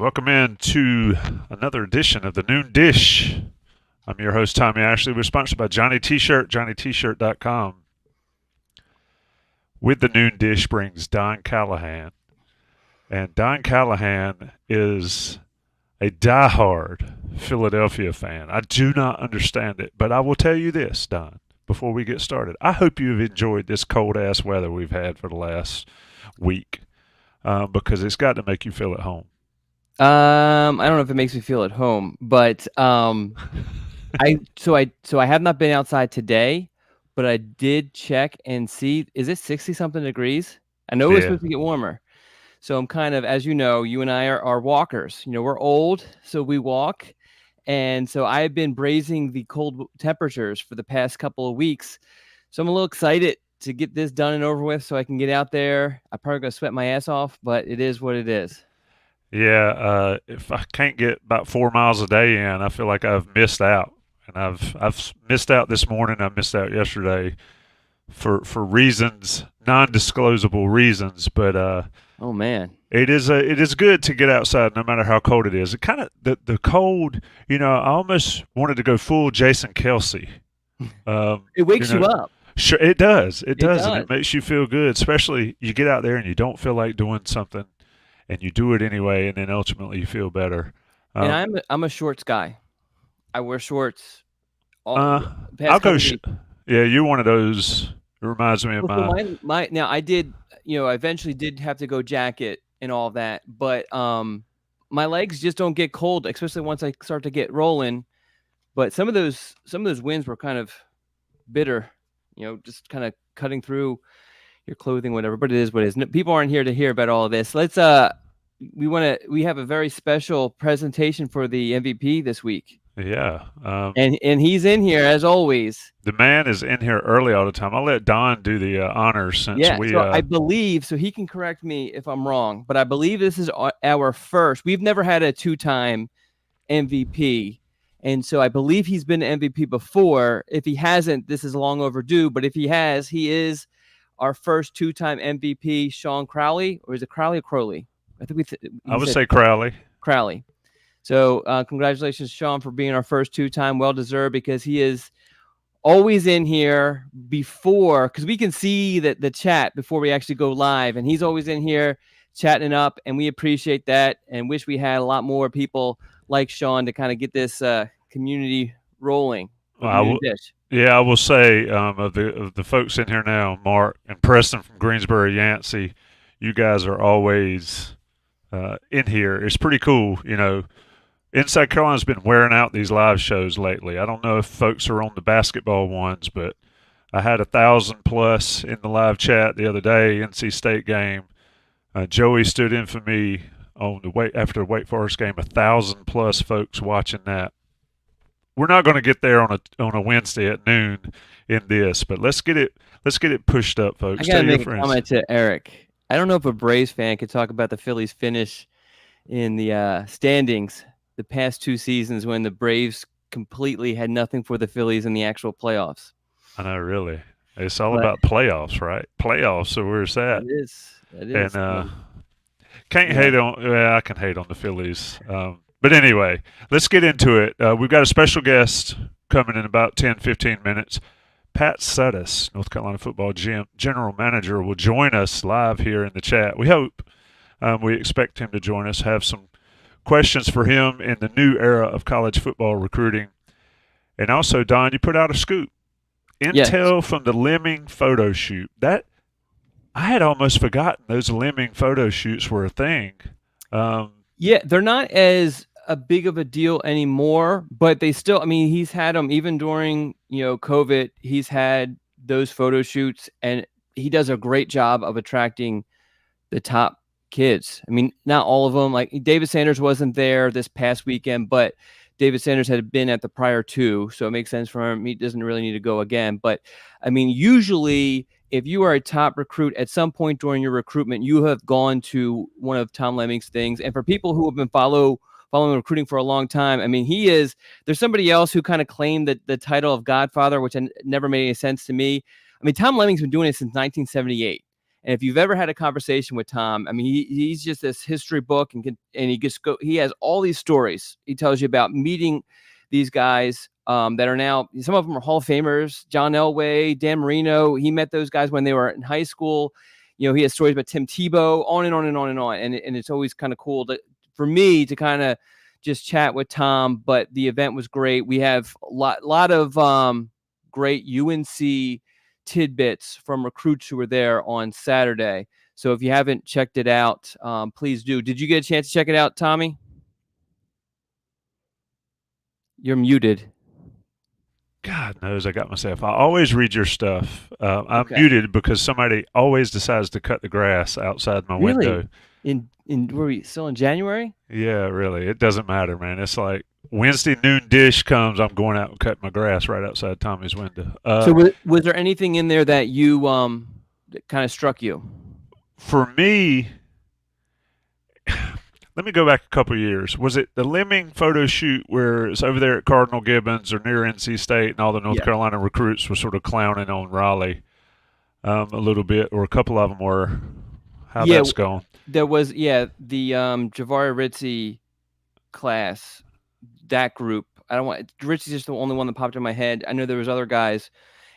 Welcome in to another edition of the Noon Dish. I'm your host, Tommy Ashley. We're sponsored by Johnny T-Shirt, JohnnyT-Shirt.com. With the Noon Dish brings Don Callahan. And Don Callahan is a diehard Philadelphia fan. I do not understand it, but I will tell you this, Don, before we get started. I hope you've enjoyed this cold-ass weather we've had for the last week because it's got to make you feel at home. I don't know if it makes me feel at home, but I have not been outside today, but I did check and see, is it 60 something degrees? I know it's supposed to get warmer. So I'm kind of, as you know, you and I are walkers. You know, we're old, so we walk. And so I've been brazing the cold temperatures for the past couple of weeks. So I'm a little excited to get this done and over with so I can get out there. I'm probably going to sweat my ass off, but it is what it is. Yeah, if I can't get about 4 miles a day in, I feel like I've missed out. And I've missed out this morning. I missed out yesterday for reasons, non-disclosable reasons. But oh man, it is good to get outside no matter how cold it is. It kind of the cold. You know, I almost wanted to go full Jason Kelsey. It wakes you up. Sure, it does. It does, and does. it makes you feel good. Especially you get out there and you don't feel like doing something, and you do it anyway, and then ultimately you feel better. And I'm a shorts guy. I wear shorts. I'll go. Yeah, you're one of those. It reminds me of my. Now I did. You know, I eventually did have to go jacket and all that, but my legs just don't get cold, especially once I start to get rolling. But some of those winds were kind of bitter. You know, just kind of cutting through your clothing, whatever. But it is what it is. People aren't here to hear about all of this. Let's we have a very special presentation for the MVP this week. Yeah. And he's in here as always. The man is in here early all the time. I'll let Don do the honors since we. So I believe, so he can correct me if I'm wrong, but I believe this is our first. We've never had a two-time MVP. And so I believe he's been MVP before. If he hasn't, this is long overdue. But if he has, he is our first two-time MVP, Sean Crowley. Or is it Crowley or Crowley? I think I would say Crowley. Crowley. So congratulations, Sean, for being our first two-time. Well-deserved, because he is always in here before, because we can see the chat before we actually go live. And he's always in here chatting it up, and we appreciate that and wish we had a lot more people like Sean to kind of get this community rolling. I will say of the folks in here now, Mark and Preston from Greensboro, Yancey, you guys are always in here. It's pretty cool. You know, Inside Carolina's been wearing out these live shows lately. I don't know if folks are on the basketball ones, but I had 1,000 plus in the live chat the other day, NC State game. Joey stood in for me after the Wake Forest game. 1,000 plus folks watching that. We're not going to get there on a Wednesday at noon in this, but let's get it pushed up, folks. I gotta make a comment to Eric. I don't know if a Braves fan could talk about the Phillies' finish in the standings the past two seasons when the Braves completely had nothing for the Phillies in the actual playoffs. I know, really. It's all about playoffs, right? Playoffs are where it's at. It is. And can't hate on. Well, I can hate on the Phillies. But anyway, let's get into it. We've got a special guest coming in about 10, 15 minutes. Pat Suddes, North Carolina football general manager, will join us live here in the chat. We hope. We expect him to join us, have some questions for him in the new era of college football recruiting. And also, Don, you put out a scoop. Intel from the Lemming photo shoot. That I had almost forgotten those Lemming photo shoots were a thing. They're not as a big of a deal anymore, but they still, I mean, he's had them even during, COVID. He's had those photo shoots, and he does a great job of attracting the top kids. I mean, not all of them. Like David Sanders wasn't there this past weekend, but David Sanders had been at the prior two, so it makes sense for him. He doesn't really need to go again. But, I mean, usually if you are a top recruit at some point during your recruitment, you have gone to one of Tom Lemming's things. And for people who have been following recruiting for a long time, I mean, there's somebody else who kind of claimed the title of Godfather, which never made any sense to me. I mean, Tom Lemming's been doing it since 1978. And if you've ever had a conversation with Tom, I mean, he's just this history book, and he has all these stories. He tells you about meeting these guys that are now, some of them are Hall of Famers. John Elway, Dan Marino. He met those guys when they were in high school. He has stories about Tim Tebow, on and on and on and on. And it's always kind of cool for me to kind of just chat with Tom. But the event was great. We have a lot of great UNC tidbits from recruits who were there on Saturday. So if you haven't checked it out, please do. Did you get a chance to check it out, Tommy? You're muted. God knows I got myself. I always read your stuff. I'm muted because somebody always decides to cut the grass outside my window. Were we still in January? Yeah, really. It doesn't matter, man. It's like Wednesday noon dish comes, I'm going out and cutting my grass right outside Tommy's window. So was there anything in there that you that kind of struck you? For me, let me go back a couple of years. Was it the Lemming photo shoot where it's over there at Cardinal Gibbons or near NC State, and all the North Carolina recruits were sort of clowning on Raleigh a little bit, or a couple of them were? How that's going? There was, the Javari Ritzy class, that group. Ritzy's just the only one that popped in my head. I know there was other guys,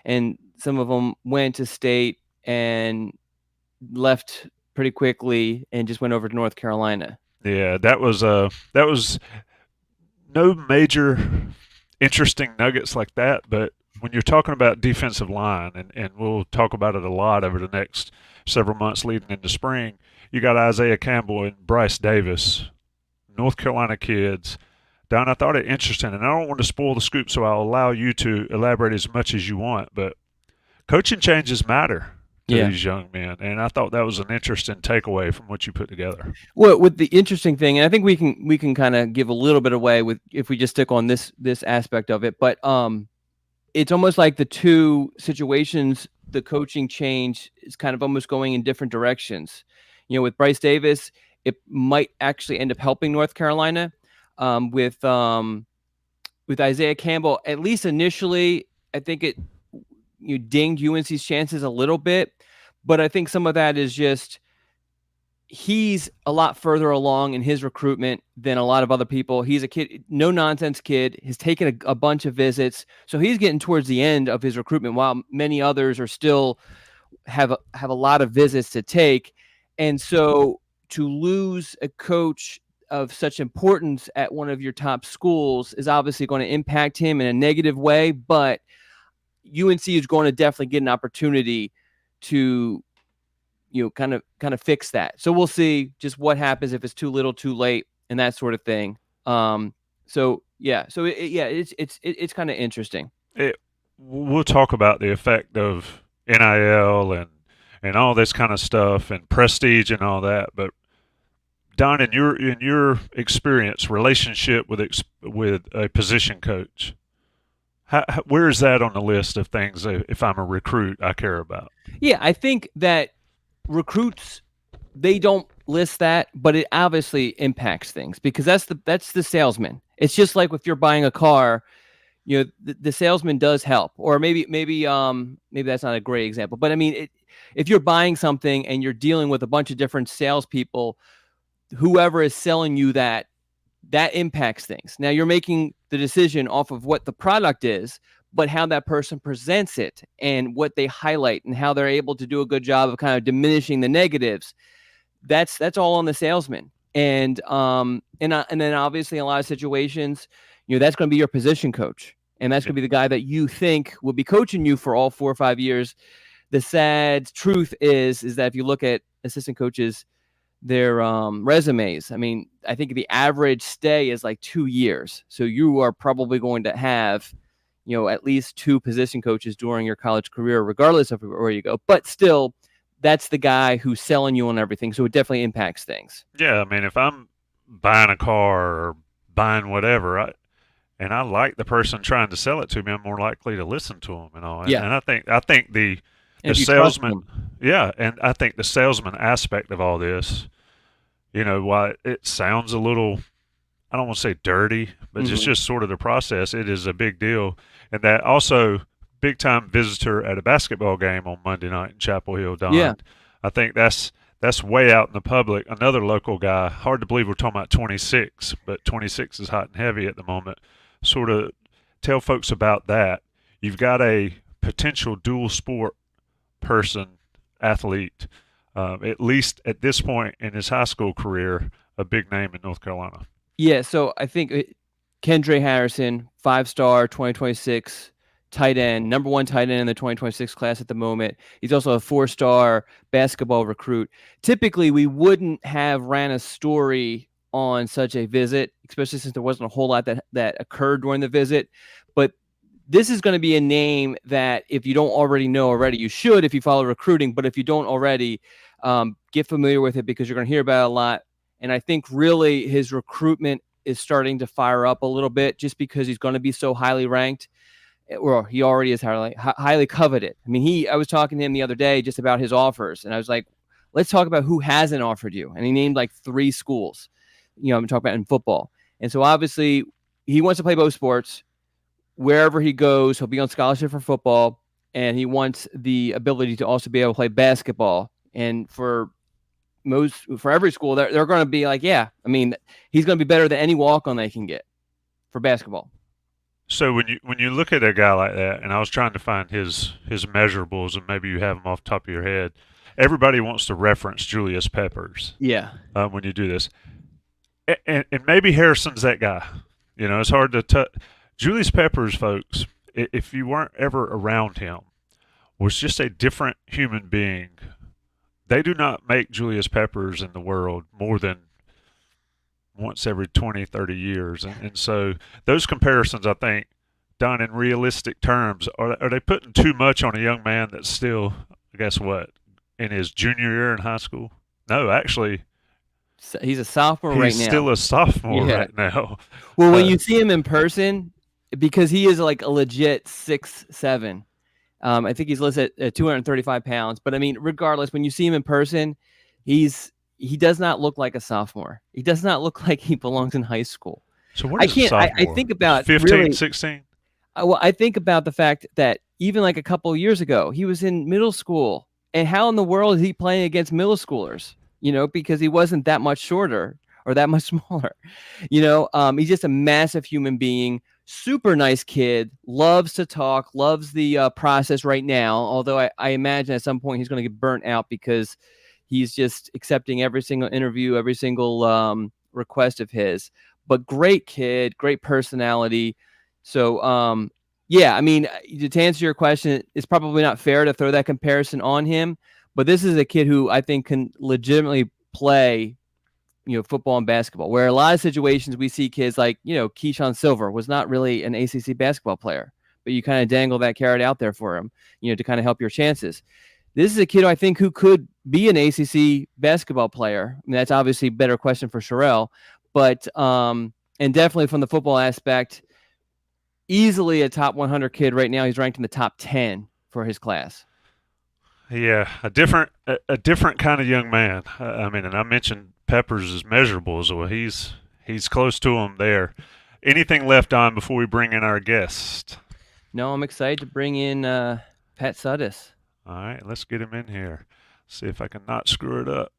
and some of them went to State and left pretty quickly and just went over to North Carolina. Yeah, that was no major interesting nuggets like that, but when you're talking about defensive line, and we'll talk about it a lot over the next several months leading into spring, you got Isaiah Campbell and Bryce Davis, North Carolina kids. Don, I thought it interesting, and I don't want to spoil the scoop, so I'll allow you to elaborate as much as you want, but coaching changes matter to these young men, and I thought that was an interesting takeaway from what you put together. Well, with the interesting thing, and I think we can kind of give a little bit away with if we just stick on this aspect of it, but it's almost like the two situations, the coaching change is kind of almost going in different directions. With Bryce Davis, it might actually end up helping North Carolina. With Isaiah Campbell, at least initially, I think it dinged UNC's chances a little bit, but I think some of that is just he's a lot further along in his recruitment than a lot of other people. He's a kid, no nonsense kid, has taken a bunch of visits, so he's getting towards the end of his recruitment, while many others are still have a lot of visits to take. And so to lose a coach of such importance at one of your top schools is obviously going to impact him in a negative way, but UNC is going to definitely get an opportunity to, kind of fix that. So we'll see just what happens, if it's too little, too late, and that sort of thing. It's kind of interesting. We'll talk about the effect of NIL and all this kind of stuff and prestige and all that, but Don, in your experience, relationship with a position coach, where is that on the list of things, if I'm a recruit, I care about? Yeah, I think that recruits, they don't list that, but it obviously impacts things, because that's the salesman. It's just like if you're buying a car, the salesman does help. Or maybe that's not a great example, but I mean, if you're buying something and you're dealing with a bunch of different salespeople, whoever is selling you that impacts things. Now you're making the decision off of what the product is, but how that person presents it and what they highlight and how they're able to do a good job of kind of diminishing the negatives. That's all on the salesman. And then obviously in a lot of situations, that's going to be your position coach, and that's going to be the guy that you think will be coaching you for all 4 or 5 years. The sad truth is that if you look at assistant coaches, their resumes, I mean, I think the average stay is like 2 years. So you are probably going to have, at least 2 position coaches during your college career, regardless of where you go. But still, that's the guy who's selling you on everything. So it definitely impacts things. Yeah, I mean, if I'm buying a car or buying whatever, and I like the person trying to sell it to me, I'm more likely to listen to them and all. Yeah. And I think the salesman, and I think the salesman aspect of all this, why it sounds a little, I don't want to say dirty, but it's just sort of the process. It is a big deal. And that also, big time visitor at a basketball game on Monday night in Chapel Hill, Don. Yeah. I think that's way out in the public. Another local guy, hard to believe we're talking about 26, but 26 is hot and heavy at the moment. Sort of tell folks about that. You've got a potential dual sport person, athlete, at least at this point in his high school career, a big name in North Carolina. Yeah, so I think Kendra Harrison, 5-star, 2026 tight end, number 1 tight end in the 2026 class at the moment. He's also a 4-star basketball recruit. Typically, we wouldn't have ran a story on such a visit, especially since there wasn't a whole lot that occurred during the visit. But this is going to be a name that if you don't already know already, you should if you follow recruiting. But if you don't already, get familiar with it because you're going to hear about it a lot. And I think really his recruitment is starting to fire up a little bit just because he's going to be so highly ranked. Well, he already is highly coveted. I mean, I was talking to him the other day just about his offers, and I was like, let's talk about who hasn't offered you. And he named like 3 schools, I'm talking about in football. And so obviously he wants to play both sports. Wherever he goes, he'll be on scholarship for football, and he wants the ability to also be able to play basketball. And for every school, they're going to be like, yeah, I mean, he's going to be better than any walk-on they can get for basketball. So when you look at a guy like that, and I was trying to find his measurables, and maybe you have them off the top of your head, everybody wants to reference Julius Peppers. Yeah. When you do this, and maybe Harrison's that guy. It's hard to Julius Peppers, folks, if you weren't ever around him, was just a different human being. They do not make Julius Peppers in the world more than once every 20, 30 years. And so those comparisons, I think, done in realistic terms, are they putting too much on a young man that's still, guess what, in his junior year in high school? No, actually. He's a sophomore right now. He's still a sophomore right now. Well, when you see him in person, because he is like a legit 6'7", I think he's listed at 235 pounds. But I mean, regardless, when you see him in person, he does not look like a sophomore. He does not look like he belongs in high school. So what is a sophomore? I think about 15, really, 16? Well, I think about the fact that even like a couple of years ago, he was in middle school. And how in the world is he playing against middle schoolers? Because he wasn't that much shorter or that much smaller. He's just a massive human being. Super nice kid, loves to talk, loves the process right now. Although I imagine at some point he's going to get burnt out because he's just accepting every single interview, every single request of his. But great kid, great personality. So, yeah, I mean, to answer your question, it's probably not fair to throw that comparison on him. But this is a kid who I think can legitimately play football and basketball, where a lot of situations we see kids like, Keyshawn Silver was not really an ACC basketball player, but you kind of dangle that carrot out there for him, to kind of help your chances. This is a kid I think who could be an ACC basketball player. I mean, that's obviously a better question for Sherelle, but and definitely from the football aspect, easily a top 100 kid right now. He's ranked in the top 10 for his class. Yeah, a different kind of young man. I mean, and I mentioned Peppers' measurables. Well, he's close to him there. Anything left on before we bring in our guest? No, I'm excited to bring in Pat Suddes. All right, let's get him in here. See if I can not screw it up.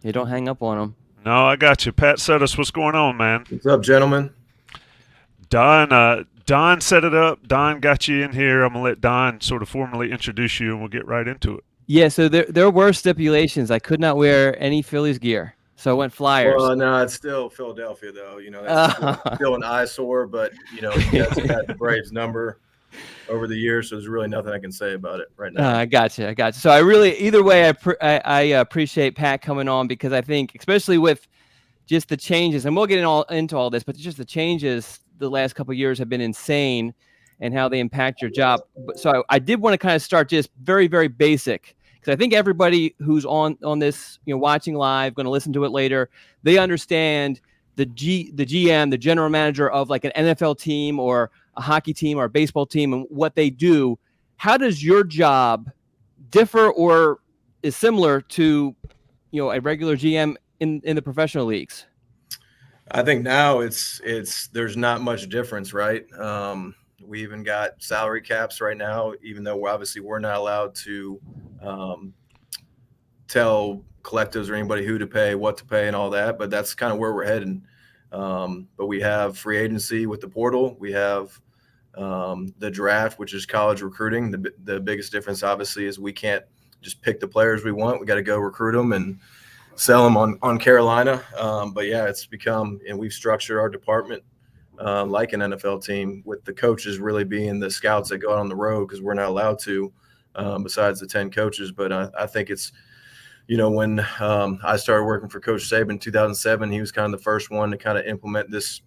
You don't hang up on him. No, I got you. Pat Suddes, what's going on, man? What's up, gentlemen? Don set it up. Don got you in here. I'm going to let Don sort of formally introduce you, and we'll get right into it. Yeah, so there were stipulations. I could not wear any Phillies gear, so I went Flyers. Well, no, it's still Philadelphia, though. That's still an eyesore, but, you guys got the Braves number over the years, so there's really nothing I can say about it right now. I got you. So either way, I appreciate Pat coming on because I think, especially with just the changes, and we'll get into all this, but just the changes the last couple of years have been insane and how they impact your job. So I did want to kind of start just very, very basic because I think everybody who's on this, watching live, going to listen to it later, they understand the GM, the general manager of like an NFL team or a hockey team or a baseball team and what they do. How does your job differ or is similar to, a regular GM in the professional leagues? I think now there's not much difference, right? We even got salary caps right now, even though we're not allowed to tell collectives or anybody who to pay, what to pay, and all that, but that's kind of where we're heading. But we have free agency with the portal. We have the draft, which is college recruiting. The biggest difference, obviously, is we can't just pick the players we want. We got to go recruit them and sell them on Carolina. But yeah, it's become, and we've structured our department like an NFL team, with the coaches really being the scouts that go out on the road, because we're not allowed to, besides the 10 coaches. But I think it's, when I started working for Coach Saban in 2007, he was kind of the first one to kind of implement this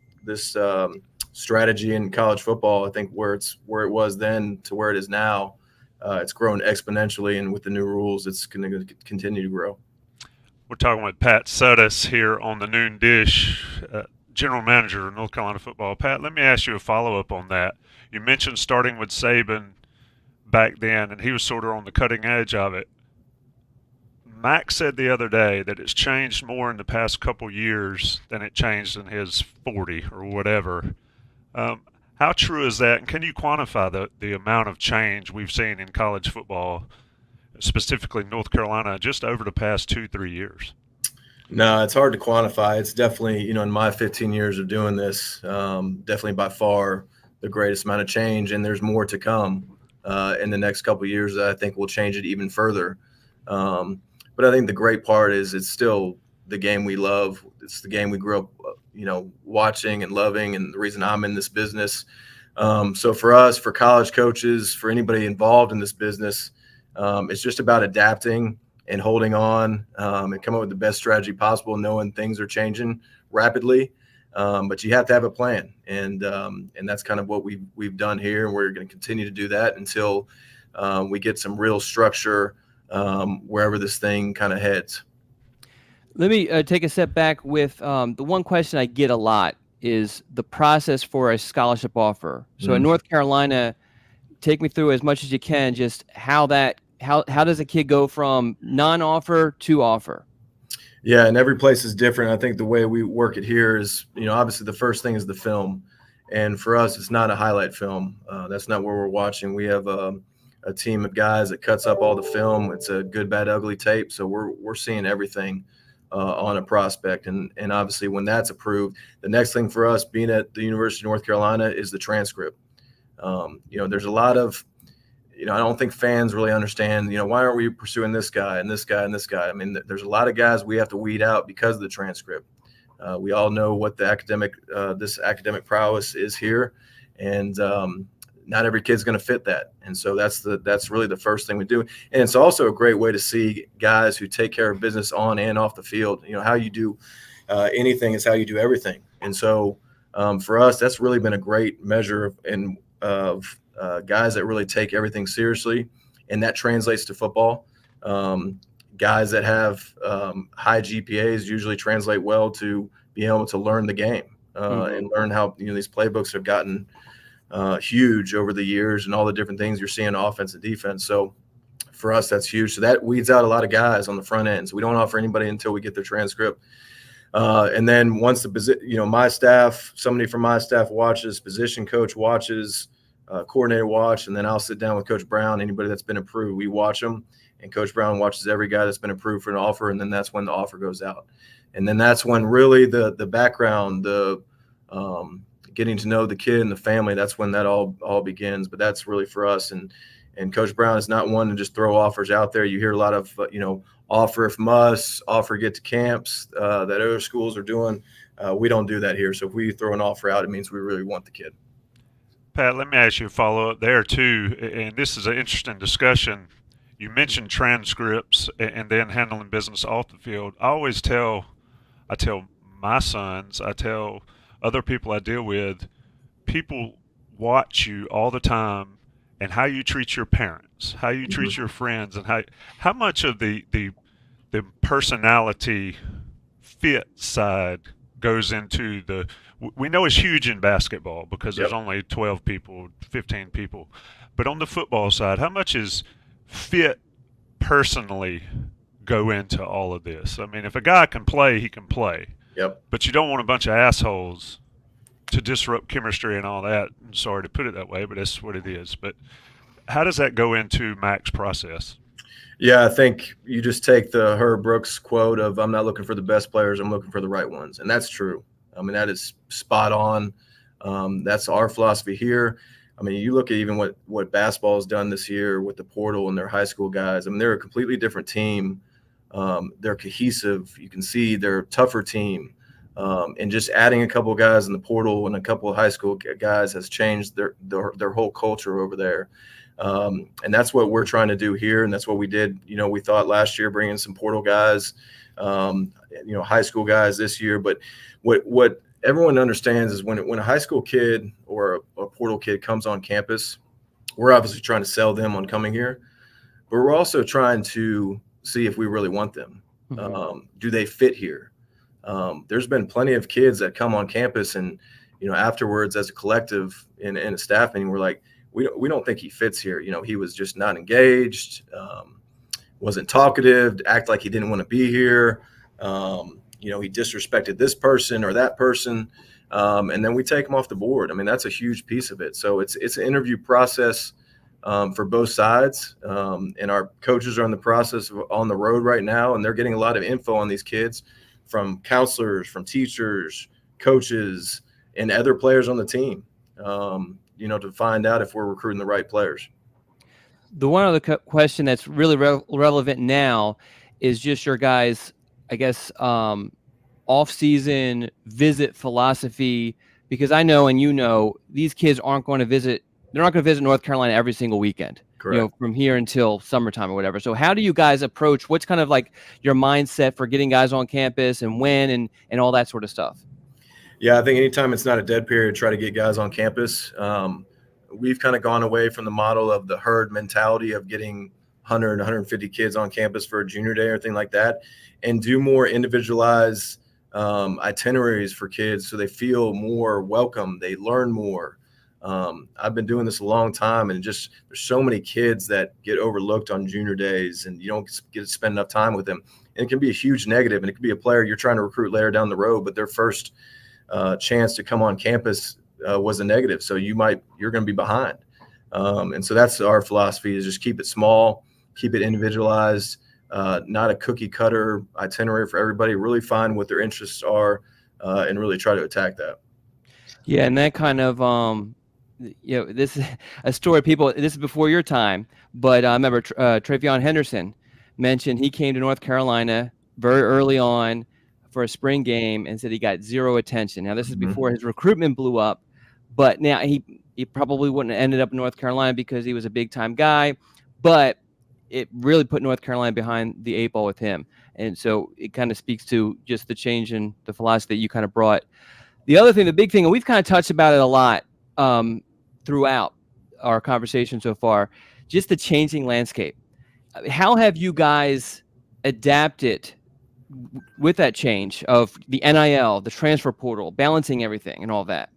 strategy in college football. I think where it was then to where it is now, it's grown exponentially, and with the new rules, it's going to continue to grow. We're talking with Pat Suddes here on the Noon Dish, General Manager of North Carolina football. Pat, let me ask you a follow-up on that. You mentioned starting with Saban back then, and he was sort of on the cutting edge of it. Mack said the other day that it's changed more in the past couple years than it changed in his 40 or whatever. How true is that, and can you quantify the amount of change we've seen in college football, specifically North Carolina, just over the past 2-3 years? No, it's hard to quantify. It's definitely, in my 15 years of doing this, definitely by far the greatest amount of change, and there's more to come in the next couple of years that I think will change it even further. But I think the great part is it's still the game we love. It's the game we grew up, watching and loving, and the reason I'm in this business. So for us, for college coaches, for anybody involved in this business, it's just about adapting and holding on, and come up with the best strategy possible, knowing things are changing rapidly. But you have to have a plan, and that's kind of what we've done here, and we're going to continue to do that until we get some real structure wherever this thing kind of heads. Let me take a step back with the one question I get a lot is the process for a scholarship offer. So in North Carolina, take me through as much as you can, just how does a kid go from non-offer to offer? Yeah, and every place is different. I think the way we work it here is, obviously the first thing is the film. And for us, it's not a highlight film. That's not where we're watching. We have a team of guys that cuts up all the film. It's a good, bad, ugly tape. So we're seeing everything on a prospect. And obviously when that's approved, the next thing for us being at the University of North Carolina is the transcript. There's a lot of, I don't think fans really understand, why aren't we pursuing this guy and this guy and this guy? I mean, there's a lot of guys we have to weed out because of the transcript. We all know what the this academic prowess is here, and not every kid's going to fit that. And so that's really the first thing we do. And it's also a great way to see guys who take care of business on and off the field. How you do anything is how you do everything. And so for us, that's really been a great measure of guys that really take everything seriously, and that translates to football. Guys that have high GPAs usually translate well to being able to learn the game and learn how these playbooks have gotten huge over the years, and all the different things you're seeing offense and defense. So for us, that's huge. So that weeds out a lot of guys on the front end. So we don't offer anybody until we get their transcript. And then once my staff, somebody from my staff watches, position coach watches, coordinator watch, and then I'll sit down with Coach Brown. Anybody that's been approved, we watch them, and Coach Brown watches every guy that's been approved for an offer, and then that's when the offer goes out. And then that's when really the background, the getting to know the kid and the family, that's when that all begins. But that's really for us. And Coach Brown is not one to just throw offers out there. You hear a lot of, offer if must, offer get to camps that other schools are doing. We don't do that here. So if we throw an offer out, it means we really want the kid. Pat, let me ask you a follow-up there too, and this is an interesting discussion. You mentioned transcripts and then handling business off the field. I tell my sons, I tell other people I deal with, people watch you all the time and how you treat your parents, how you treat your friends, and how much of the personality fit side goes into we know it's huge in basketball because there's only 12 people, 15 people. But on the football side, how much is fit personally go into all of this? I mean, if a guy can play, he can play. Yep. But you don't want a bunch of assholes to disrupt chemistry and all that. I'm sorry to put it that way, but that's what it is. But how does that go into Mack's process? Yeah, I think you just take the Herb Brooks quote of "I'm not looking for the best players, I'm looking for the right ones," and that's true. I mean, that is spot on. That's our philosophy here. I mean, you look at even what basketball has done this year with the portal and their high school guys. I mean, they're a completely different team. They're cohesive. You can see they're a tougher team. And just adding a couple of guys in the portal and a couple of high school guys has changed their whole culture over there. And that's what we're trying to do here. And that's what we did. You know, we thought last year bringing some portal guys, high school guys this year. But what everyone understands is when a high school kid or a portal kid comes on campus, we're obviously trying to sell them on coming here, but we're also trying to see if we really want them. Do they fit here? There's been plenty of kids that come on campus and, afterwards as a collective in a staff meeting, we're like, we don't think he fits here. He was just not engaged, wasn't talkative, act like he didn't want to be here. He disrespected this person or that person. And then we take him off the board. I mean, that's a huge piece of it. So it's an interview process for both sides. And our coaches are in the process on the road right now, and they're getting a lot of info on these kids from counselors, from teachers, coaches, and other players on the team, to find out if we're recruiting the right players. The one other question that's really relevant now is just your guys', I guess, off-season visit philosophy, because I know, and these kids aren't going to visit. They're not going to visit North Carolina every single weekend. Correct. From here until summertime or whatever. So how do you guys approach, what's kind of like your mindset for getting guys on campus and when and all that sort of stuff? Yeah, I think anytime it's not a dead period, try to get guys on campus. We've kind of gone away from the model of the herd mentality of getting 100, 150 kids on campus for a junior day or anything like that, and do more individualized itineraries for kids so they feel more welcome, they learn more. I've been doing this a long time, and there's so many kids that get overlooked on junior days, and you don't get to spend enough time with them. And it can be a huge negative, and it could be a player you're trying to recruit later down the road, but their first chance to come on campus was a negative. So you're going to be behind. And so that's our philosophy, is just keep it small, keep it individualized, not a cookie cutter itinerary for everybody. Really find what their interests are and really try to attack that. Yeah, and that kind of this is a story. This is before your time, but I remember Travion Henderson mentioned he came to North Carolina very early on for a spring game and said he got zero attention. Now, this is before his recruitment blew up, but now he probably wouldn't have ended up in North Carolina because he was a big-time guy, but it really put North Carolina behind the eight ball with him. And so it kind of speaks to just the change in the philosophy that you kind of brought. The other thing, the big thing, and we've kind of touched about it a lot throughout our conversation so far, just the changing landscape. How have you guys adapted with that change of the NIL, the transfer portal, balancing everything and all that?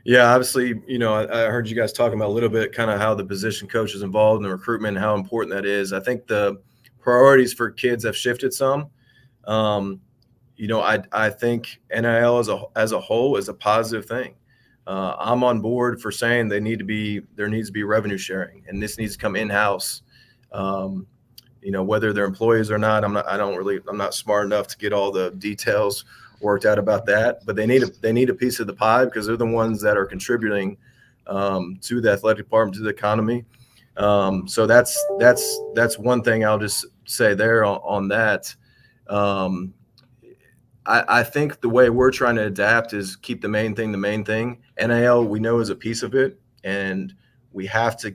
Yeah, obviously, I heard you guys talking about a little bit kind of how the position coach is involved in the recruitment and how important that is. I think the priorities for kids have shifted some. I think NIL as a whole is a positive thing. I'm on board for saying there needs to be revenue sharing, and this needs to come in-house. Whether they're employees or not, I'm not smart enough to get all the details worked out about that, but they need a piece of the pie because they're the ones that are contributing to the athletic department, to the economy. So that's one thing I'll just say there on that. I think the way we're trying to adapt is keep the main thing the main thing. NIL, we know, is a piece of it, and we have to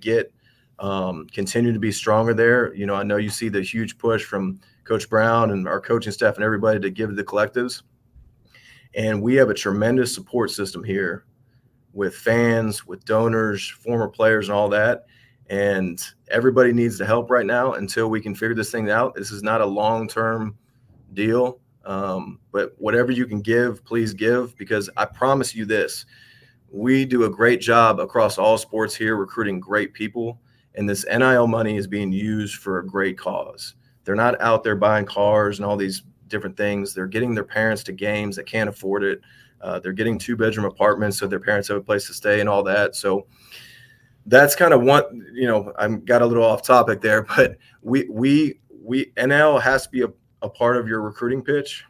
continue to be stronger there. I know you see the huge push from Coach Brown and our coaching staff and everybody to give to the collectives. And we have a tremendous support system here with fans, with donors, former players, and all that. And everybody needs the help right now until we can figure this thing out. This is not a long-term deal. But whatever you can give, please give, because I promise you this, we do a great job across all sports here recruiting great people, and this NIL money is being used for a great cause. They're not out there buying cars and all these different things. They're getting their parents to games that can't afford it. They're getting 2-bedroom apartments so their parents have a place to stay and all that. So That's kind of one, I got a little off topic there, but we NL has to be a part of your recruiting pitch,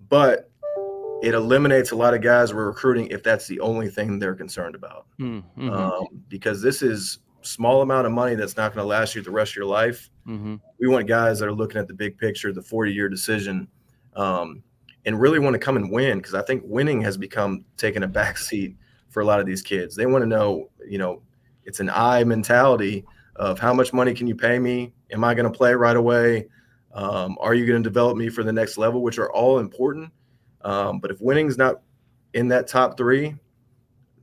but it eliminates a lot of guys we're recruiting if that's the only thing they're concerned about. Because this is small amount of money that's not going to last you the rest of your life. We want guys that are looking at the big picture, the 40-year decision, and really want to come and win, because I think winning has become taking a backseat for a lot of these kids. They want to know, it's an I mentality of how much money can you pay me? Am I going to play right away? Are you going to develop me for the next level, which are all important. But if winning's not in that top three,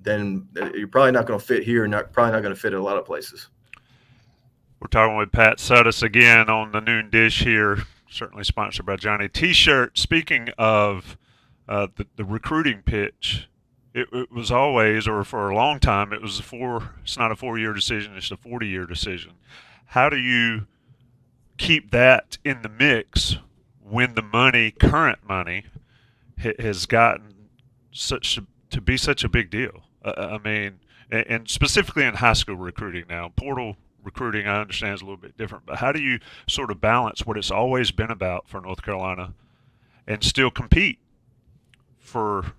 then you're probably not going to fit here, and probably not going to fit in a lot of places. We're talking with Pat Suddes again on the Noon Dish here, certainly sponsored by Johnny T-Shirt. Speaking of the recruiting pitch, it was always, or for a long time, it's not a 4-year decision, it's a 40-year decision. How do you keep that in the mix when the current money, has gotten to be such a big deal? I mean, and specifically in high school recruiting now, portal recruiting, I understand, is a little bit different, but how do you sort of balance what it's always been about for North Carolina and still compete for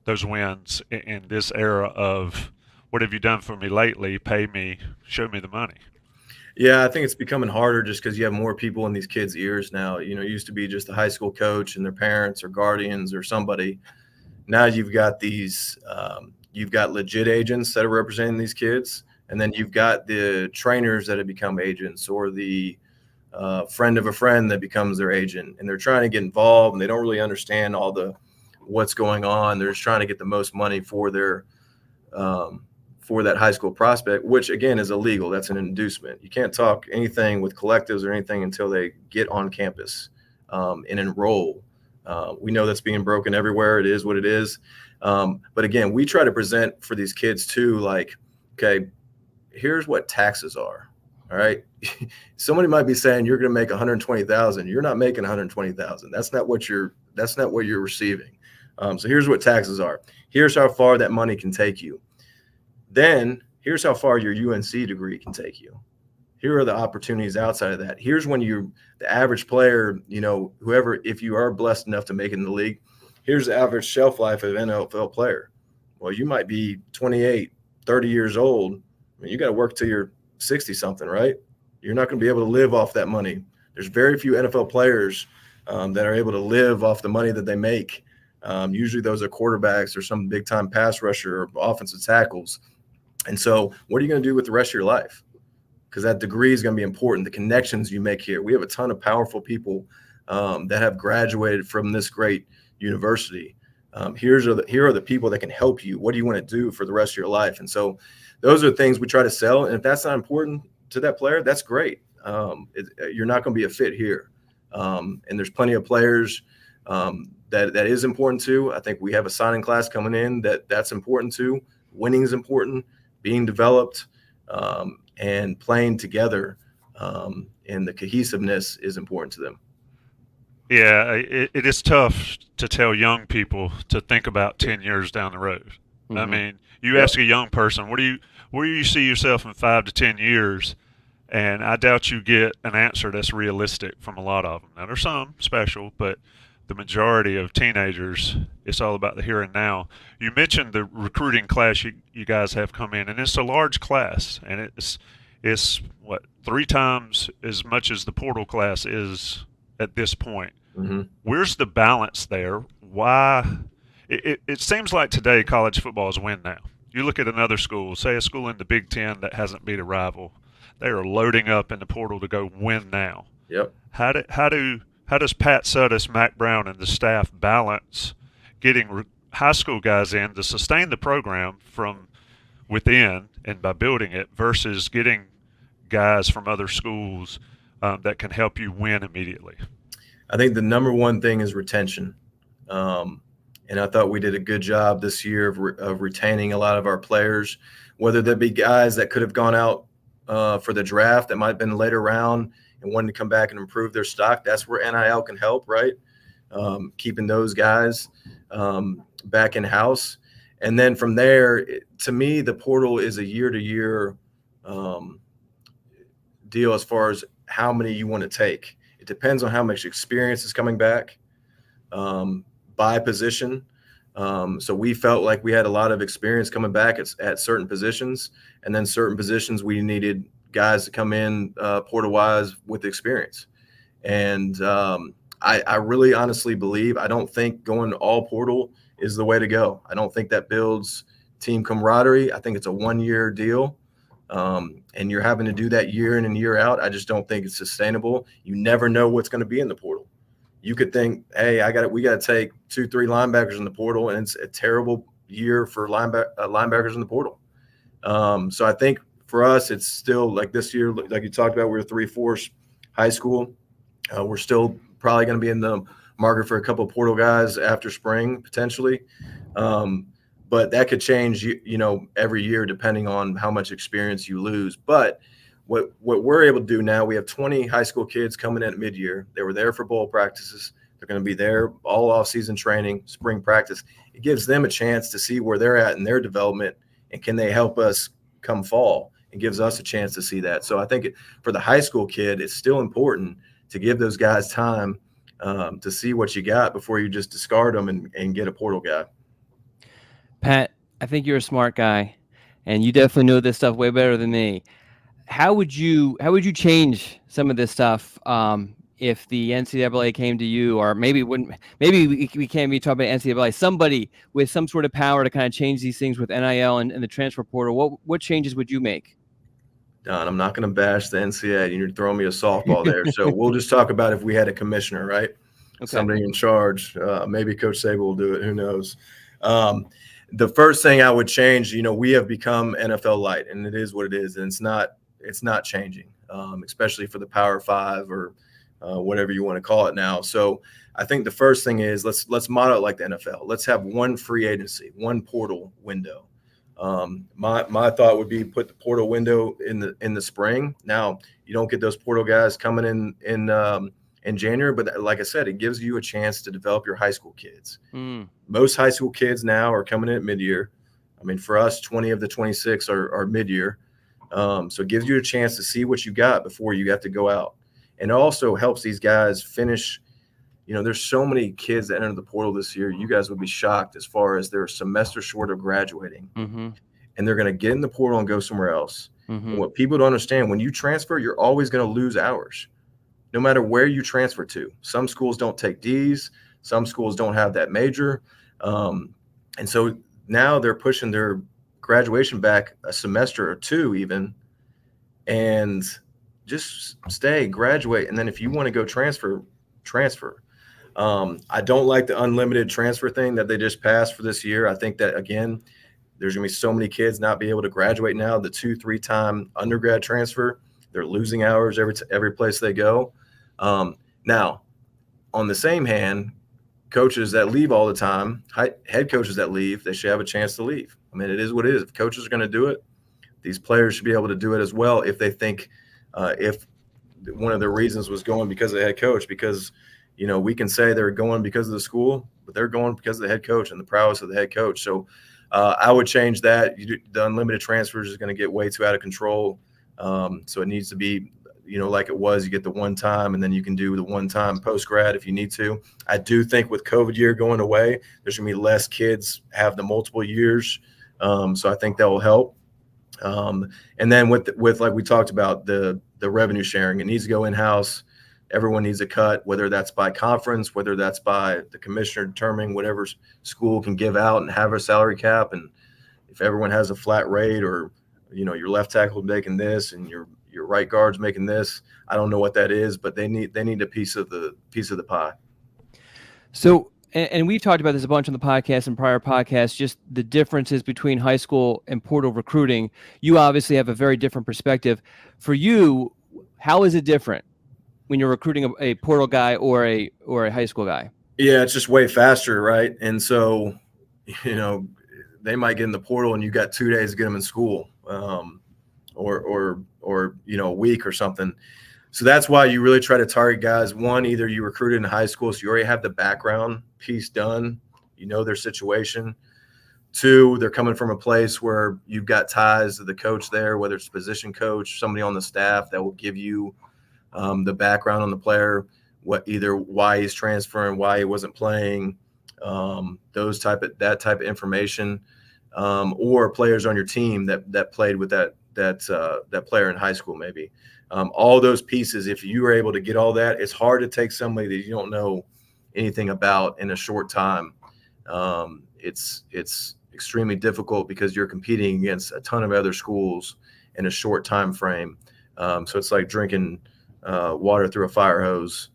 those wins in this era of what have you done for me lately? Pay me, show me the money. Yeah, I think it's becoming harder just because you have more people in these kids' ears now. It used to be just a high school coach and their parents or guardians or somebody. Now you've got you've got legit agents that are representing these kids, and then you've got the trainers that have become agents, or the friend of a friend that becomes their agent, and they're trying to get involved, and they don't really understand what's going on. They're just trying to get the most money for their for that high school prospect, which again is illegal. That's an inducement. You can't talk anything with collectives or anything until they get on campus and enroll. We know that's being broken everywhere. It is what it is. But again, we try to present for these kids too, like, okay, here's what taxes are. All right. Somebody might be saying you're going to make 120,000. You're not making 120,000. That's not what you're receiving. So here's what taxes are. Here's how far that money can take you. Then here's how far your UNC degree can take you. Here are the opportunities outside of that. Here's when the average player, whoever, if you are blessed enough to make it in the league, here's the average shelf life of an NFL player. Well, you might be 28, 30 years old. I mean, you got to work till you're 60 something, right? You're not going to be able to live off that money. There's very few NFL players that are able to live off the money that they make. Usually those are quarterbacks or some big time pass rusher or offensive tackles. And so what are you going to do with the rest of your life? Because that degree is going to be important. The connections you make here. We have a ton of powerful people that have graduated from this great university. Here are the people that can help you. What do you want to do for the rest of your life? And so those are things we try to sell. And if that's not important to that player, that's great. You're not going to be a fit here. And there's plenty of players that is important to. I think we have a signing class coming in that's important to. Winning is important. Being developed and playing together, and the cohesiveness is important to them. Yeah, it is tough to tell young people to think about 10 years down the road. Mm-hmm. I mean, you ask a young person, where do you see yourself in 5 to 10 years? And I doubt you get an answer that's realistic from a lot of them. Now, there's some special, but the majority of teenagers, it's all about the here and now. You mentioned the recruiting class you guys have come in, and it's a large class, and it's what, 3 times as much as the portal class is at this point. Mm-hmm. Where's the balance there? Why? It seems like today college football is win now. You look at another school, say a school in the Big Ten that hasn't beat a rival, they are loading up in the portal to go win now. Yep. How does Pat Suddes, Mack Brown, and the staff balance getting high school guys in to sustain the program from within and by building it versus getting guys from other schools that can help you win immediately? I think the number one thing is retention. And I thought we did a good job this year of retaining a lot of our players, whether they be guys that could have gone out for the draft that might have been later round and wanted to come back and improve their stock. That's where NIL can help, right? Keeping those guys back in house. And then from there, to me, the portal is a year-to-year deal as far as how many you want to take. It depends on how much experience is coming back by position. So we felt like we had a lot of experience coming back at certain positions, and then certain positions we needed guys to come in portal-wise with experience. And I really honestly believe, I don't think going all portal is the way to go. I don't think that builds team camaraderie. I think it's a one-year deal. And you're having to do that year in and year out. I just don't think it's sustainable. You never know what's going to be in the portal. You could think, hey, we got to take 2-3 linebackers in the portal, and it's a terrible year for linebackers in the portal. So I think for us, it's still like this year, like you talked about, we were 3-4 high school. We're still probably going to be in the market for a couple of portal guys after spring potentially. But that could change, every year depending on how much experience you lose. But what we're able to do now, we have 20 high school kids coming in at mid-year. They were there for bowl practices. They're going to be there all off-season training, spring practice. It gives them a chance to see where they're at in their development, and can they help us come fall. It gives us a chance to see that. So I think for the high school kid, it's still important to give those guys time to see what you got before you just discard them and get a portal guy. Pat, I think you're a smart guy, and you definitely know this stuff way better than me. How would you change some of this stuff if the NCAA came to you, or maybe we can't be talking about NCAA, somebody with some sort of power to kind of change these things with NIL and the transfer portal? What changes would you make? Don, I'm not going to bash the NCAA. You're throwing me a softball there. So we'll just talk about if we had a commissioner, right? Okay. Somebody in charge. Maybe Coach Sable will do it. Who knows? The first thing I would change, we have become NFL light, and it is what it is, and it's not changing, especially for the Power 5 or whatever you want to call it now. So I think the first thing is let's model it like the NFL. Let's have one free agency, one portal window. My thought would be put the portal window in the spring. Now you don't get those portal guys coming in January, but like I said, it gives you a chance to develop your high school kids. Most high school kids now are coming in at mid-year. I mean, for us, 20 of the 26 are mid-year. So it gives you a chance to see what you got before you have to go out. And it also helps these guys finish. There's so many kids that entered the portal this year. You guys would be shocked as far as they're a semester short of graduating. Mm-hmm. And they're going to get in the portal and go somewhere else. Mm-hmm. And what people don't understand, when you transfer, you're always going to lose hours, no matter where you transfer to. Some schools don't take Ds. Some schools don't have that major. And so now they're pushing their graduation back a semester or two even, and just stay, graduate. And then if you want to go transfer. I don't like the unlimited transfer thing that they just passed for this year. I think that, again, there's going to be so many kids not be able to graduate now. The 2-3 time undergrad transfer, they're losing hours every place they go. Now, on the same hand, coaches that leave all the time, head coaches that leave, they should have a chance to leave. I mean, it is what it is. If coaches are going to do it, these players should be able to do it as well if they think if one of the reasons was going because of the head coach. Because, we can say they're going because of the school, but they're going because of the head coach and the prowess of the head coach. So I would change that. The unlimited transfers is going to get way too out of control. So it needs to be, like it was, you get the one time, and then you can do the one time post grad if you need to. I do think with COVID year going away, there's going to be less kids have the multiple years. So I think that will help. And then with like we talked about the revenue sharing, it needs to go in-house. Everyone needs a cut, whether that's by conference, whether that's by the commissioner determining whatever school can give out and have a salary cap. And if everyone has a flat rate, or, your left tackle making this and your right guard's making this, I don't know what that is, but they need a piece of the pie. So, and we talked about this a bunch on the podcast and prior podcasts, just the differences between high school and portal recruiting. You obviously have a very different perspective. For you, how is it different when you're recruiting a portal guy or a high school guy? Yeah, it's just way faster, right? And so, they might get in the portal and you got 2 days to get them in school, or a week or something. So that's why you really try to target guys. One, either you recruited in high school, so you already have the background piece done, their situation. Two, they're coming from a place where you've got ties to the coach there, whether it's a position coach, somebody on the staff that will give you the background on the player, either why he's transferring, why he wasn't playing, that type of information, or players on your team that played with that player in high school maybe. All those pieces, if you were able to get all that, it's hard to take somebody that you don't know anything about in a short time. It's extremely difficult because you're competing against a ton of other schools in a short time frame. So it's like drinking water through a fire hose,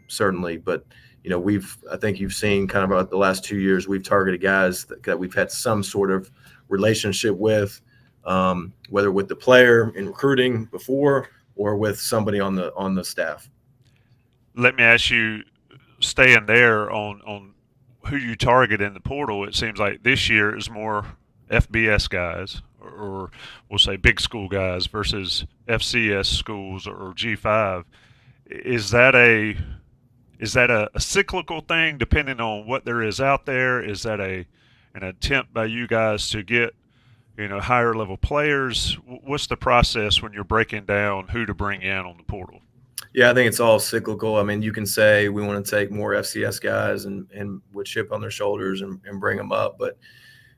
certainly. But I think you've seen kind of about the last 2 years, we've targeted guys that we've had some sort of relationship with, whether with the player in recruiting before or with somebody on the staff. Let me ask you, staying there on who you target in the portal. It seems like this year is more FBS guys, or we'll say big school guys, versus FCS schools or G5. Is that a cyclical thing depending on what there is out there? Is that an attempt by you guys to get higher level players? What's the process when you're breaking down who to bring in on the portal? Yeah, I think it's all cyclical. I mean, you can say we want to take more FCS guys and with chip on their shoulders and bring them up, but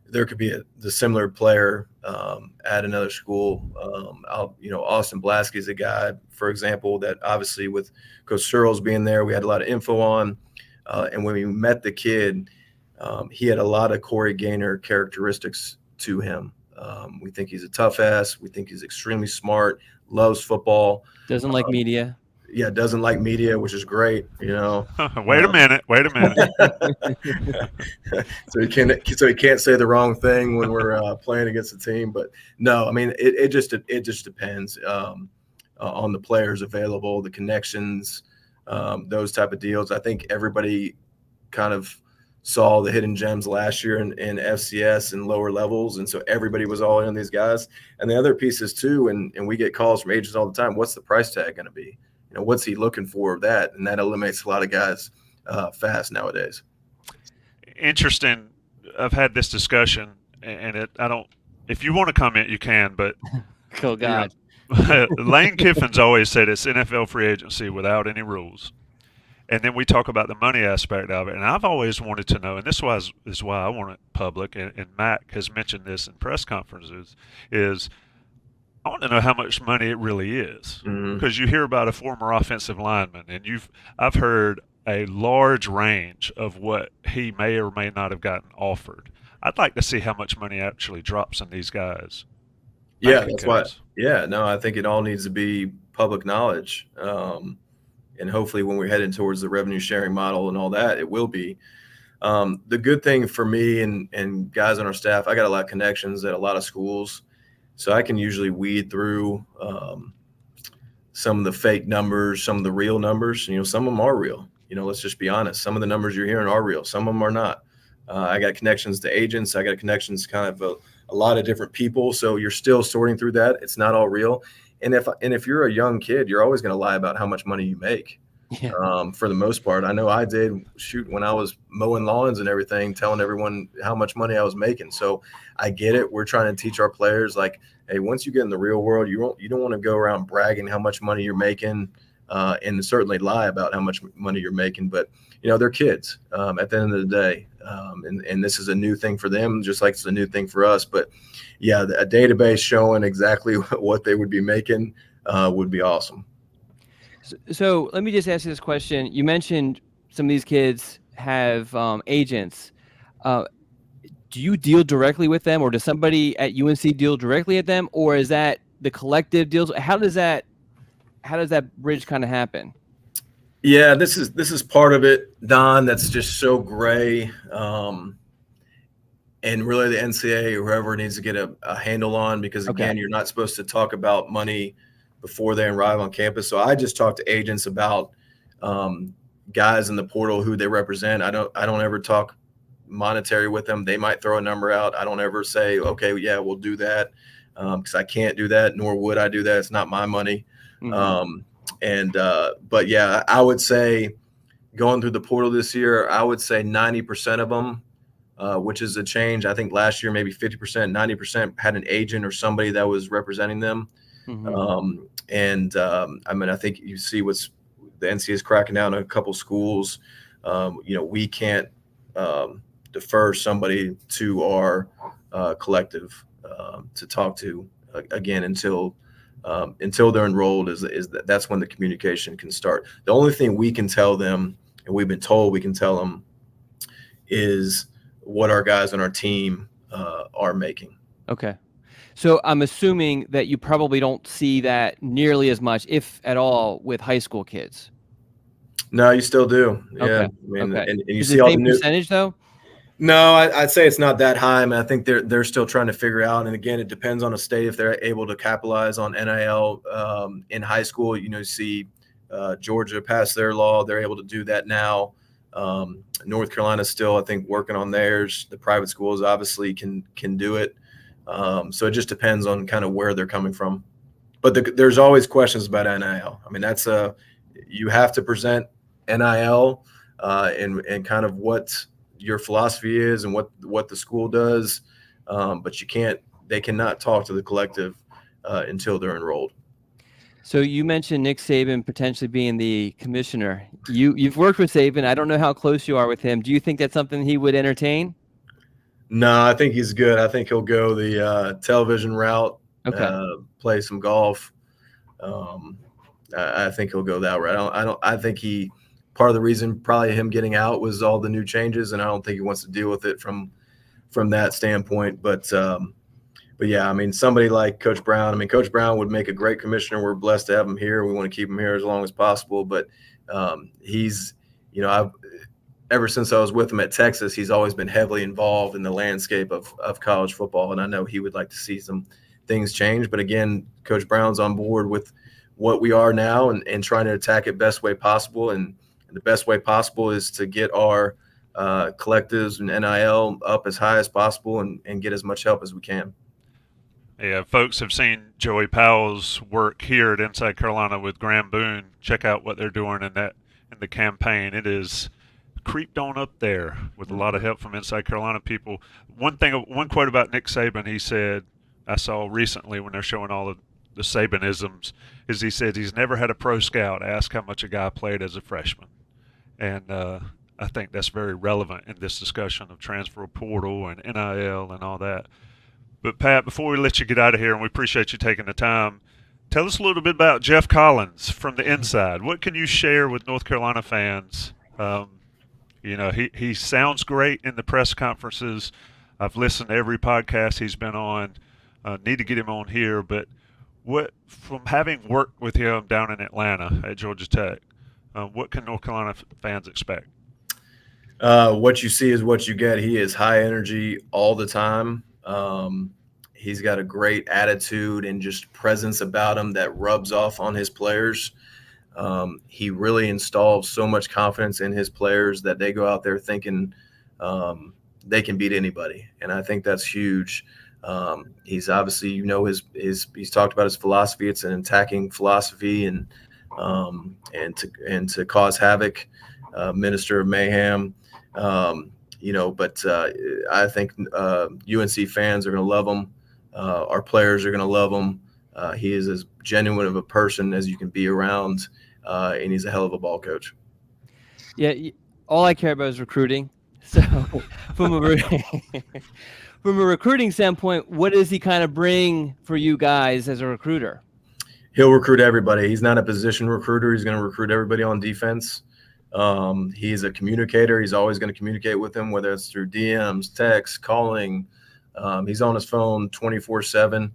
there could be the similar player at another school. Austin Blaskey is a guy, for example, that obviously with Coach Searles being there, we had a lot of info on. And when we met the kid, he had a lot of Corey Gaynor characteristics to him. We think he's a tough ass. We think he's extremely smart, loves football. Doesn't like media. Yeah, doesn't like media, which is great. Wait a minute. So he can't say the wrong thing when we're playing against the team. But no, I mean it just depends on the players available, the connections, those type of deals. I think everybody kind of saw the hidden gems last year in FCS and lower levels, and so everybody was all in on these guys. And the other pieces too, and we get calls from agents all the time. What's the price tag going to be? What's he looking for of that? And that eliminates a lot of guys fast nowadays. Interesting. I've had this discussion, and I don't. If you want to comment, you can. But oh God, Lane Kiffin's always said it's NFL free agency without any rules. And then we talk about the money aspect of it. And I've always wanted to know, and this is why I want it public, and Mack has mentioned this in press conferences, is I want to know how much money it really is. Mm-hmm. Because you hear about a former offensive lineman, and I've heard a large range of what he may or may not have gotten offered. I'd like to see how much money actually drops in these guys. Yeah, that's why. Yeah, no, I think it all needs to be public knowledge. And hopefully when we're heading towards the revenue sharing model and all that, it will be. The good thing for me and guys on our staff, I got a lot of connections at a lot of schools. So I can usually weed through some of the fake numbers, some of the real numbers. Some of them are real. Let's just be honest. Some of the numbers you're hearing are real. Some of them are not. I got connections to agents. I got connections kind of a lot of different people. So you're still sorting through that. It's not all real. And if you're a young kid, you're always going to lie about how much money you make. Yeah. For the most part. I know I did when I was mowing lawns and everything, telling everyone how much money I was making. So I get it. We're trying to teach our players, like, hey, once you get in the real world, you don't want to go around bragging how much money you're making, and certainly lie about how much money you're making. But they're kids at the end of the day, and this is a new thing for them, just like it's a new thing for us. But yeah, a database showing exactly what they would be making would be awesome. So let me just ask you this question. You mentioned some of these kids have agents. Do you deal directly with them, or does somebody at UNC deal directly at them, or is that the collective deals? How does that bridge kind of happen? Yeah, this is part of it, Don. That's just so gray, and really the NCAA or whoever needs to get a handle on, because again, You're not supposed to talk about money before they arrive on campus. So I just talk to agents about guys in the portal, who they represent. I don't ever talk monetary with them. They might throw a number out. I don't ever say, okay, yeah, we'll do that, because I can't do that, nor would I do that. It's not my money. Mm-hmm. But yeah, I would say going through the portal this year, I would say 90% of them which is a change. I think last year maybe 50%, 90% had an agent or somebody that was representing them. I mean, I think you see what's the NCAA is cracking down on a couple schools. We can't defer somebody to our collective to talk to again until they're enrolled. That's when the communication can start. The only thing we can tell them, and we've been told we can tell them, is what our guys on our team are making. Okay. So I'm assuming that you probably don't see that nearly as much, if at all, with high school kids. No, you still do. Yeah. Okay. I mean, okay. and you Is see the all same the new percentage though? No, I'd say it's not that high. I mean, I think they're still trying to figure out. And again, it depends on a state if they're able to capitalize on NIL in high school. You see Georgia passed their law; they're able to do that now. North Carolina still, I think, working on theirs. The private schools obviously can do it. So it just depends on kind of where they're coming from. But there's always questions about NIL. I mean, you have to present NIL and kind of what your philosophy is and what the school does, but they cannot talk to the collective until they're enrolled. So you mentioned Nick Saban potentially being the commissioner. You've worked with Saban. I don't know how close you are with him. Do you think that's something he would entertain? No, I think he's good. I think he'll go the television route. Okay. Play some golf. I think he'll go that route. I think part of the reason probably him getting out was all the new changes, and I don't think he wants to deal with it from that standpoint. But yeah, I mean, somebody like Coach Brown. I mean, Coach Brown would make a great commissioner. We're blessed to have him here. We want to keep him here as long as possible. But he's, ever since I was with him at Texas, he's always been heavily involved in the landscape of college football, and I know he would like to see some things change. But again, Coach Brown's on board with what we are now and trying to attack it best way possible. And the best way possible is to get our collectives and NIL up as high as possible and get as much help as we can. Yeah, folks have seen Joey Powell's work here at Inside Carolina with Graham Boone. Check out what they're doing in the campaign. It is creeped on up there with a lot of help from Inside Carolina people. One quote about Nick Saban, he said, I saw recently when they're showing all of the Sabanisms, is he said he's never had a pro scout ask how much a guy played as a freshman. And I think that's very relevant in this discussion of transfer portal and NIL and all that. But, Pat, before we let you get out of here, and we appreciate you taking the time, tell us a little bit about Jeff Collins from the inside. What can you share with North Carolina fans? He sounds great in the press conferences. I've listened to every podcast he's been on. Need to get him on here. But from having worked with him down in Atlanta at Georgia Tech, what can North Carolina fans expect? What you see is what you get. He is high energy all the time. He's got a great attitude and just presence about him that rubs off on his players. He really installs so much confidence in his players that they go out there thinking they can beat anybody. And I think that's huge. He's obviously, he's talked about his philosophy. It's an attacking philosophy and to cause havoc, minister of mayhem. But I think UNC fans are going to love him. Our players are going to love him. He is as genuine of a person as you can be around, and he's a hell of a ball coach. Yeah, all I care about is recruiting. So from a recruiting standpoint, what does he kind of bring for you guys as a recruiter? He'll recruit everybody. He's not a position recruiter. He's going to recruit everybody on defense. He's a communicator. He's always going to communicate with them, whether it's through DMs, text, calling. He's on his phone 24/7.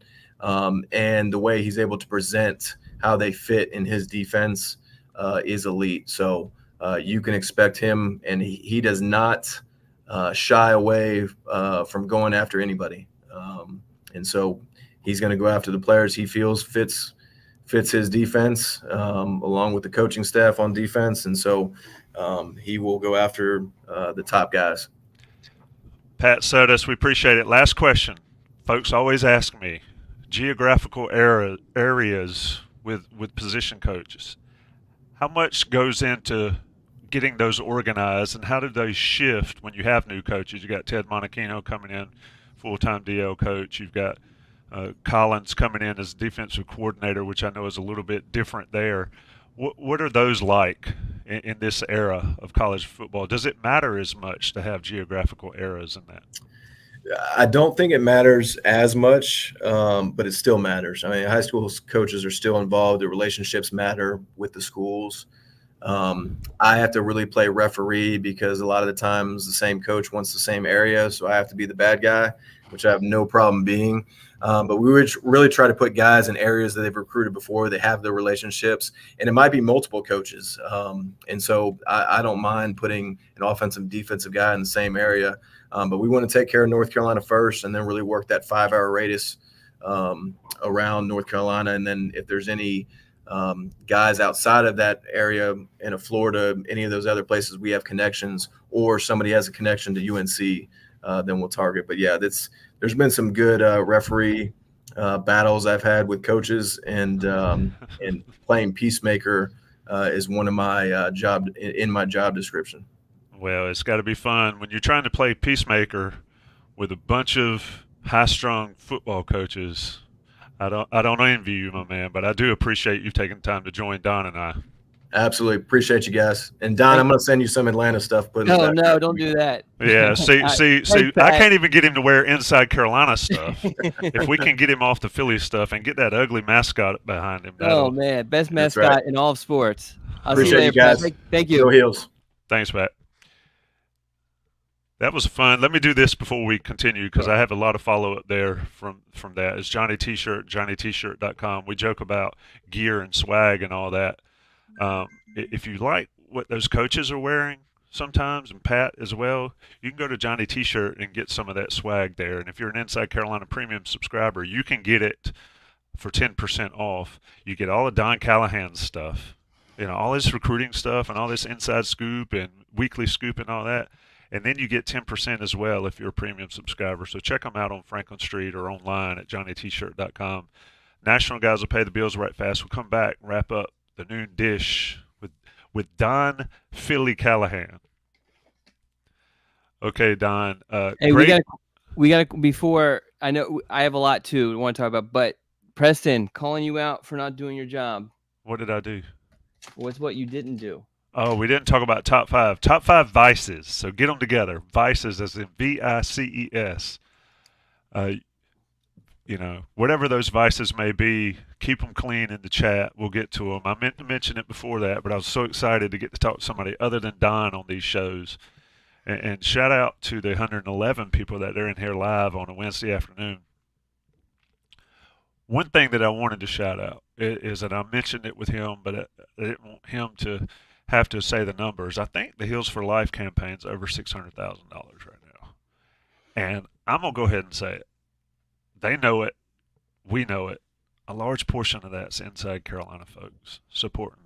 And the way he's able to present how they fit in his defense is elite. So you can expect him, and he does not shy away from going after anybody. And so he's going to go after the players he feels fits his defense, along with the coaching staff on defense. And so he will go after the top guys. Pat Suddes, we appreciate it. Last question. Folks always ask me, geographical areas with position coaches. How much goes into getting those organized, and how did they shift when you have new coaches? You got Ted Monachino coming in, full-time DL coach. You've got Collins coming in as defensive coordinator, which I know is a little bit different there. What are those like in this era of college football? Does it matter as much to have geographical eras in that? I don't think it matters as much, but it still matters. I mean, high school coaches are still involved. The relationships matter with the schools. I have to really play referee because a lot of the times the same coach wants the same area, so I have to be the bad guy, which I have no problem being. But we would really try to put guys in areas that they've recruited before. They have the relationships, and it might be multiple coaches. And so I don't mind putting an offensive, defensive guy in the same area. But we want to take care of North Carolina first and then really work that 5-hour radius around North Carolina. And then if there's any guys outside of that area in Florida, any of those other places we have connections, or somebody has a connection to UNC, then we'll target. But yeah, there's been some good referee battles I've had with coaches, and playing peacemaker is one of my in my job description. Well, it's got to be fun when you're trying to play peacemaker with a bunch of high-strung football coaches. I don't envy you, my man, but I do appreciate you taking time to join Don and I. Absolutely. Appreciate you guys. And Don, I'm going to send you some Atlanta stuff. No, don't do that. Yeah, see, I can't even get him to wear Inside Carolina stuff. If we can get him off the Philly stuff and get that ugly mascot behind him. Oh, man, best mascot in all of sports. I'll Appreciate see you you later, guys. Thank you. Go Heels. Thanks, Pat. That was fun. Let me do this before we continue because I have a lot of follow-up there from that. It's Johnny T-shirt, johnnytshirt.com. We joke about gear and swag and all that. If you like what those coaches are wearing sometimes, and Pat as well, you can go to Johnny T-shirt and get some of that swag there. And if you're an Inside Carolina Premium subscriber, you can get it for 10% off. You get all of Don Callahan's stuff, all his recruiting stuff and all this inside scoop and weekly scoop and all that. And then you get 10% as well if you're a premium subscriber. So check them out on Franklin Street or online at johnnytshirt.com. National guys will pay the bills right fast. We'll come back and wrap up the noon dish with Don Philly Callahan. Okay, Don. Hey, great. we got before. I know I have a lot too. We want to talk about, but Preston, calling you out for not doing your job. What did I do? What's what you didn't do? Oh, we didn't talk about top five. Top five vices. So get them together. Vices as in VICES. Whatever those vices may be, keep them clean in the chat. We'll get to them. I meant to mention it before that, but I was so excited to get to talk to somebody other than Don on these shows. And shout out to the 111 people that are in here live on a Wednesday afternoon. One thing that I wanted to shout out is that I mentioned it with him, but I didn't want him to have to say the numbers. I think the Heels for Life campaign's over $600,000 right now. And I'm going to go ahead and say it. They know it. We know it. A large portion of that's Inside Carolina folks supporting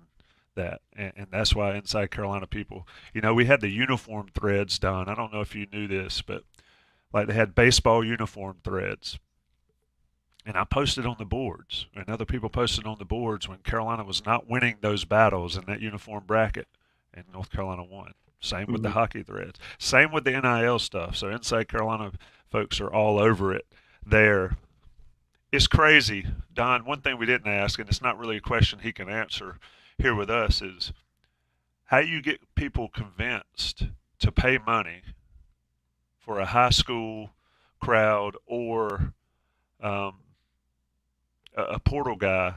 that. And that's why Inside Carolina people, we had the uniform threads done. I don't know if you knew this, but like they had baseball uniform threads. And I posted on the boards, and other people posted on the boards when Carolina was not winning those battles in that uniform bracket, and North Carolina won. Same with the hockey threads. Same with the NIL stuff. So Inside Carolina folks are all over it there. It's crazy. Don, one thing we didn't ask, and it's not really a question he can answer here with us, is how you get people convinced to pay money for a high school crowd or a portal guy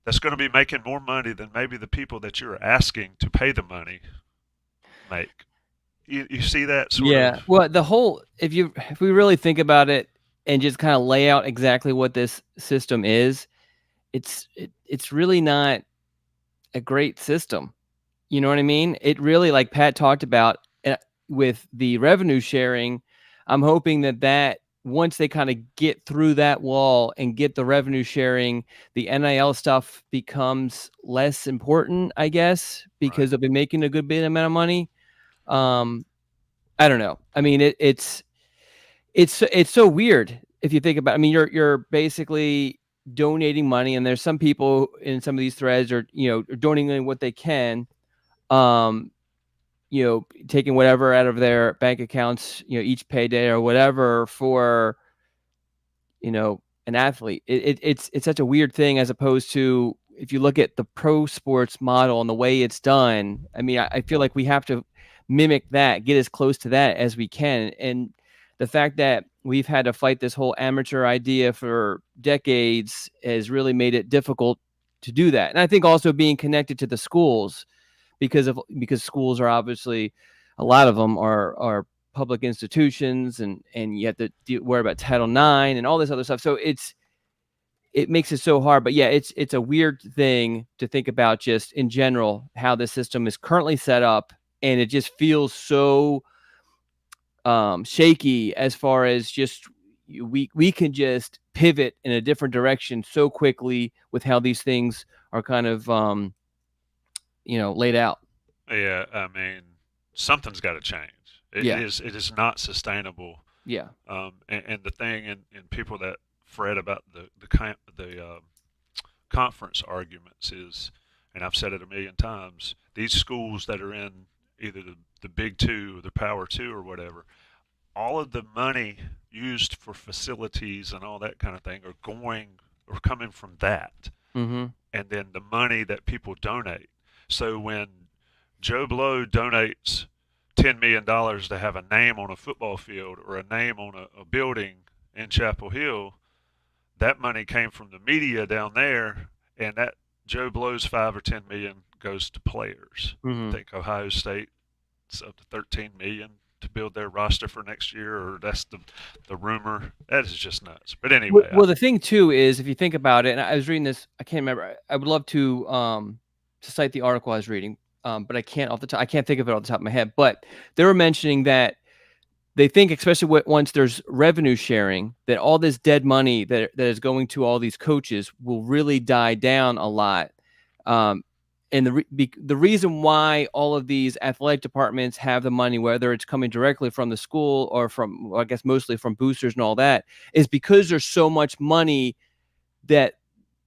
that's going to be making more money than maybe the people that you're asking to pay the money make. You see that sort of? Well, the whole if we really think about it and just kind of lay out exactly what this system is, it's really not a great system. You know what I mean? It really, like Pat talked about with the revenue sharing, I'm hoping that once they kind of get through that wall and get the revenue sharing, the NIL stuff becomes less important, I guess, because they'll be making a good bit amount of money. I don't know. I mean, it's so weird if you think about it. I mean, you're basically donating money, and there's some people in some of these threads are donating what they can. taking whatever out of their bank accounts, each payday or whatever for, an athlete. It's such a weird thing, as opposed to if you look at the pro sports model and the way it's done. I mean, I feel like we have to mimic that, get as close to that as we can. And the fact that we've had to fight this whole amateur idea for decades has really made it difficult to do that. And I think also being connected to the schools, because schools are obviously, a lot of them are public institutions, and you have to worry about Title IX and all this other stuff. So it makes it so hard. But yeah, it's a weird thing to think about, just in general, how the system is currently set up, and it just feels so shaky, as far as just we can just pivot in a different direction so quickly with how these things are kind of laid out. Yeah, I mean, something's got to change. It is not sustainable. Yeah. And the thing, and people that fret about the conference arguments is, and I've said it a million times, these schools that are in either the Big Two or the Power Two or whatever, all of the money used for facilities and all that kind of thing are coming from that. Mm-hmm. And then the money that people donate. So when Joe Blow donates $10 million to have a name on a football field or a name on a building in Chapel Hill, that money came from the media down there, and that Joe Blow's 5 or 10 million goes to players. Mm-hmm. I think Ohio State's up to 13 million to build their roster for next year, or that's the rumor. That is just nuts. But anyway. Well, the thing too is, if you think about it, and I was reading this, I can't remember. I would love to cite the article I was reading, but I can't I can't think of it off the top of my head. But they were mentioning that they think, especially once there's revenue sharing, that all this dead money that is going to all these coaches will really die down a lot. And the reason why all of these athletic departments have the money, whether it's coming directly from the school or from, I guess, mostly from boosters and all that, is because there's so much money that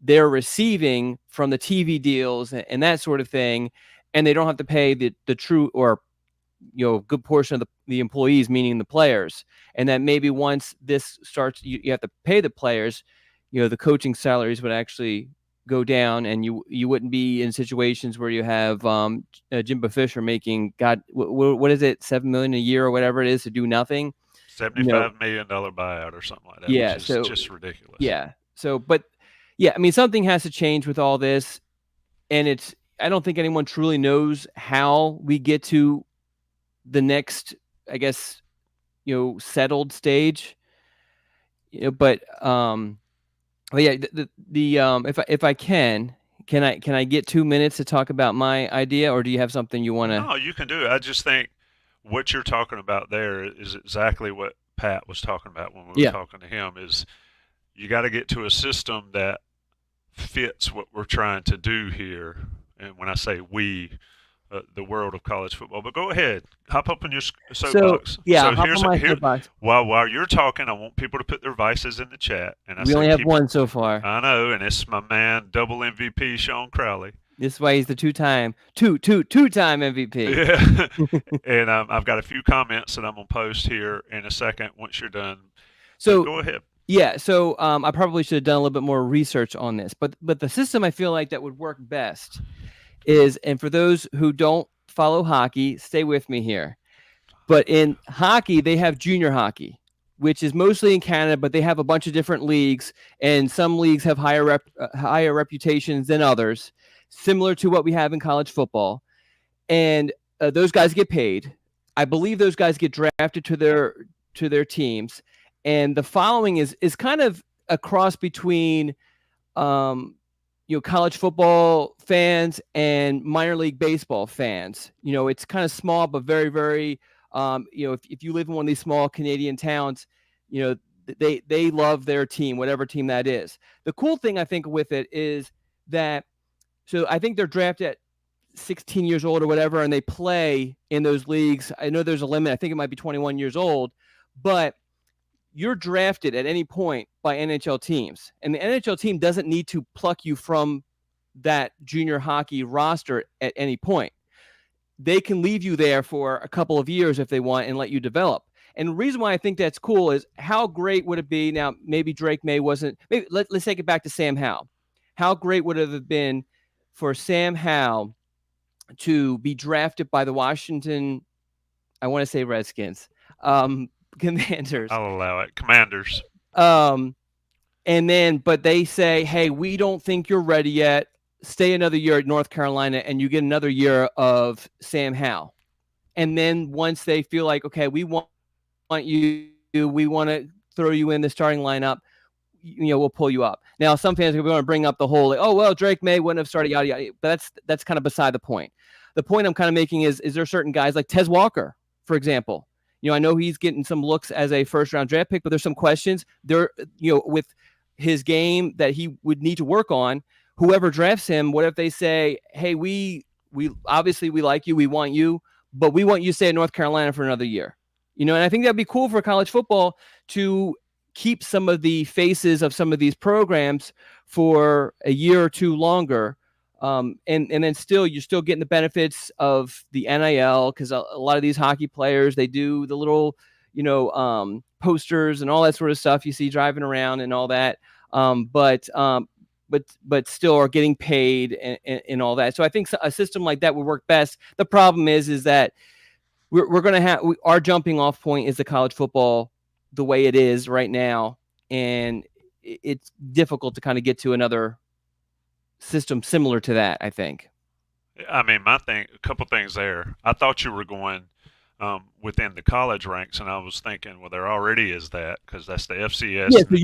they're receiving from the TV deals and that sort of thing, and they don't have to pay the true, or good portion of the employees, meaning the players. And that maybe once this starts, you have to pay the players, the coaching salaries would actually go down, and you wouldn't be in situations where you have Jimbo Fisher making, God, what is it, $7 million a year or whatever it is, to do nothing. $75 million buyout or something like that. Yeah, which is just ridiculous. Yeah. So, but yeah, I mean, something has to change with all this, and I don't think anyone truly knows how we get to the next, I guess, settled stage. But yeah, if I can I get 2 minutes to talk about my idea, or do you have something you want to? No, you can do it. I just think what you're talking about there is exactly what Pat was talking about when we were talking to him. Is you got to get to a system that fits what we're trying to do here. And when I say we, the world of college football. But go ahead, hop up on your soapbox. Hop on my soapbox. While you're talking, I want people to put their vices in the chat. And we only have one so far. I know, and it's my man, double MVP Sean Crowley. This is why he's the two-time MVP. Yeah, and I've got a few comments that I'm gonna post here in a second once you're done. So go ahead. Yeah, so I probably should have done a little bit more research on this, but the system I feel like that would work best is, and for those who don't follow hockey, stay with me here. But in hockey, they have junior hockey, which is mostly in Canada, but they have a bunch of different leagues, and some leagues have higher reputations than others, similar to what we have in college football. And those guys get paid. I believe those guys get drafted to their teams. And the following is kind of a cross between college football fans and minor league baseball fans. It's kind of small, but very, very, if you live in one of these small Canadian towns, they love their team, whatever team that is. The cool thing I think with it is that, so I think they're drafted at 16 years old or whatever, and they play in those leagues. I know there's a limit. I think it might be 21 years old, but you're drafted at any point by NHL teams, and the NHL team doesn't need to pluck you from that junior hockey roster at any point. they can leave you there for a couple of years if they want and let you develop. And the reason why I think that's cool is how great would it be? Now, maybe Drake May wasn't. Maybe let's take it back to Sam Howell. How great would it have been for Sam Howell to be drafted by the Washington, I want to say Redskins, Commanders. I'll allow it. Commanders. And then, but they say, hey, we don't think you're ready yet. Stay another year at North Carolina, and you get another year of Sam Howell. And then once they feel like, okay, we want you, we want to throw you in the starting lineup, we'll pull you up. Now, some fans are going to bring up the whole, like, oh, well, Drake May wouldn't have started, yada, yada. But that's kind of beside the point. The point I'm kind of making is there certain guys like Tez Walker, for example? I know he's getting some looks as a first-round draft pick, but there's some questions there, with his game that he would need to work on. Whoever drafts him, what if they say, hey, we obviously we like you, we want you, but we want you to stay in North Carolina for another year. And I think that'd be cool for college football to keep some of the faces of some of these programs for a year or two longer. And then you're still getting the benefits of the NIL, because a lot of these hockey players, they do the little, posters and all that sort of stuff you see driving around and all that. But still are getting paid and all that. So I think a system like that would work best. The problem is that we're going to have our jumping off point is the college football the way it is right now, and it's difficult to kind of get to another system similar to that, I think. I mean, a couple things there. I thought you were going within the college ranks, and I was thinking, well, there already is that, because that's the FCS. Yeah, so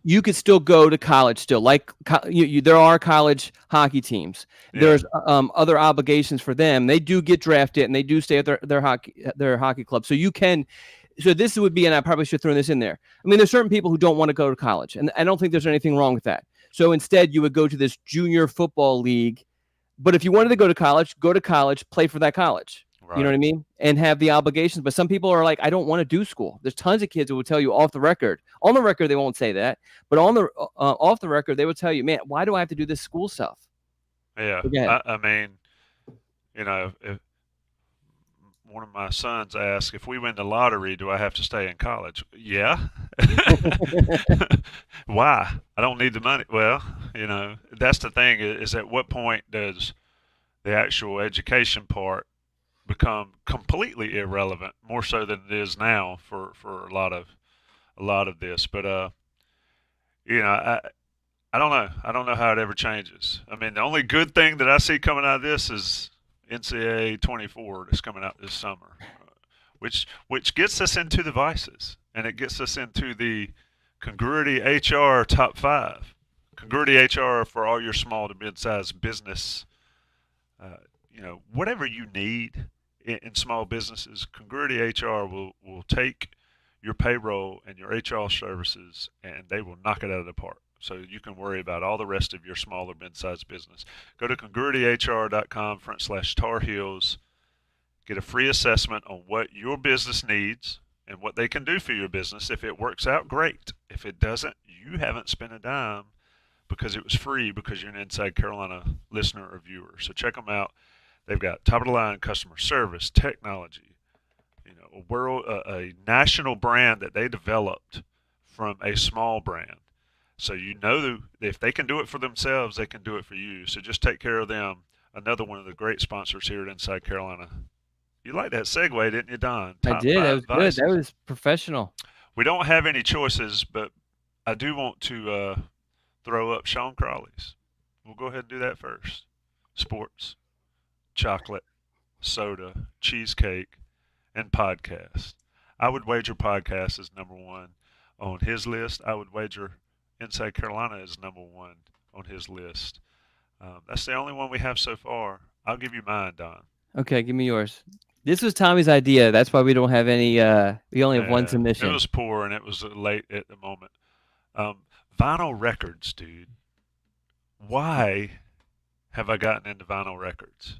you could still go to college still. Like there are college hockey teams. Yeah. There's other obligations for them. They do get drafted, and they do stay at their hockey club. So you can. So this would be, and I probably should throw this in there. I mean, there's certain people who don't want to go to college, and I don't think there's anything wrong with that. So instead, you would go to this junior football league. But if you wanted to go to college, play for that college. Right. You know what I mean? And have the obligations. But some people are like, I don't want to do school. There's tons of kids who will tell you off the record. On the record, they won't say that. But on the off the record, they will tell you, man, why do I have to do this school stuff? Yeah. I mean, if one of my sons asked, if we win the lottery, do I have to stay in college? Yeah. Why? I don't need the money. Well, that's the thing, is at what point does the actual education part become completely irrelevant, more so than it is now for a lot of this. But I don't know. I don't know how it ever changes. I mean, the only good thing that I see coming out of this is NCAA 24 that's coming out this summer, which gets us into the vices, and it gets us into the Congruity HR top 5. Congruity HR for all your small to mid-sized business, whatever you need in small businesses. Congruity HR will take your payroll and your HR services, and they will knock it out of the park. So you can worry about all the rest of your small or mid-sized business. Go to congruityhr.com/Tar Heels. Get a free assessment on what your business needs and what they can do for your business. If it works out, great. If it doesn't, you haven't spent a dime, because it was free, because you're an Inside Carolina listener or viewer. So check them out. They've got top-of-the-line customer service, technology, a national brand that they developed from a small brand. So if they can do it for themselves, they can do it for you. So just take care of them. Another one of the great sponsors here at Inside Carolina. You like that segue, didn't you, Don? I did. That was good. That was professional. We don't have any choices, but I do want to throw up Sean Crawley's. We'll go ahead and do that first. Sports, chocolate, soda, cheesecake, and podcast. I would wager podcast is number one on his list. I would wager Inside Carolina is number one on his list. That's the only one we have so far. I'll give you mine, Don. Okay, give me yours. This was Tommy's idea. That's why we don't have any. We only have one submission. It was poor, and it was late at the moment. Vinyl records, dude. Why have I gotten into vinyl records?